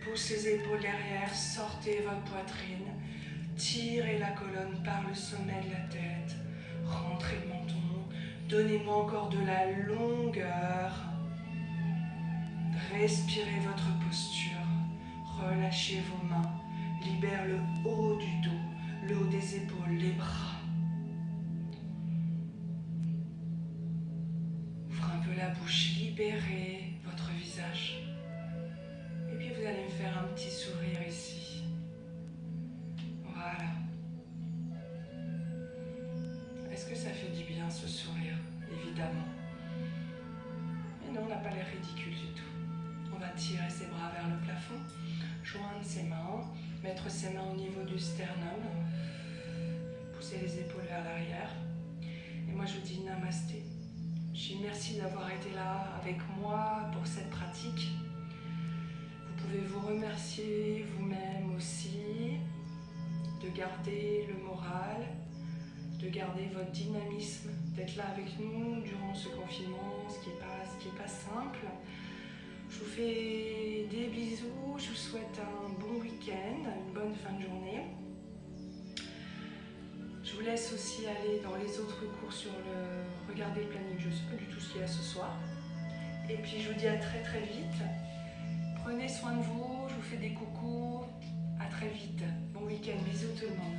S2: Poussez les épaules derrière, sortez votre poitrine, tirez la colonne par le sommet de la tête. Rentrez le menton, donnez-moi encore de la longueur. Respirez votre posture, relâchez vos mains, libère le haut du dos, le haut des épaules, les bras. Ouvrez un peu la bouche, libérez votre visage. Et puis vous allez me faire un petit sourire ici. Voilà. Est-ce que ça fait du bien ce sourire? Évidemment. Mais non, on n'a pas l'air ridicule du tout. On va tirer ses bras vers le plafond, joindre ses mains, mettre ses mains au niveau du sternum, pousser les épaules vers l'arrière. Et moi je vous dis namasté. Je dis merci d'avoir été là avec moi pour cette pratique. Vous pouvez vous remercier vous-même aussi, de garder le moral, de garder votre dynamisme, d'être là avec nous durant ce confinement, ce qui est pas simple. Je vous fais des bisous, je vous souhaite un bon week-end, une
S1: Je vous laisse aussi aller dans les autres cours sur le... Regardez le planning, je ne sais pas du tout ce qu'il y a ce soir. Et puis je vous dis à très très vite. Prenez soin de vous, je vous fais des coucous. À très vite. Bon week-end, bisous tout le monde.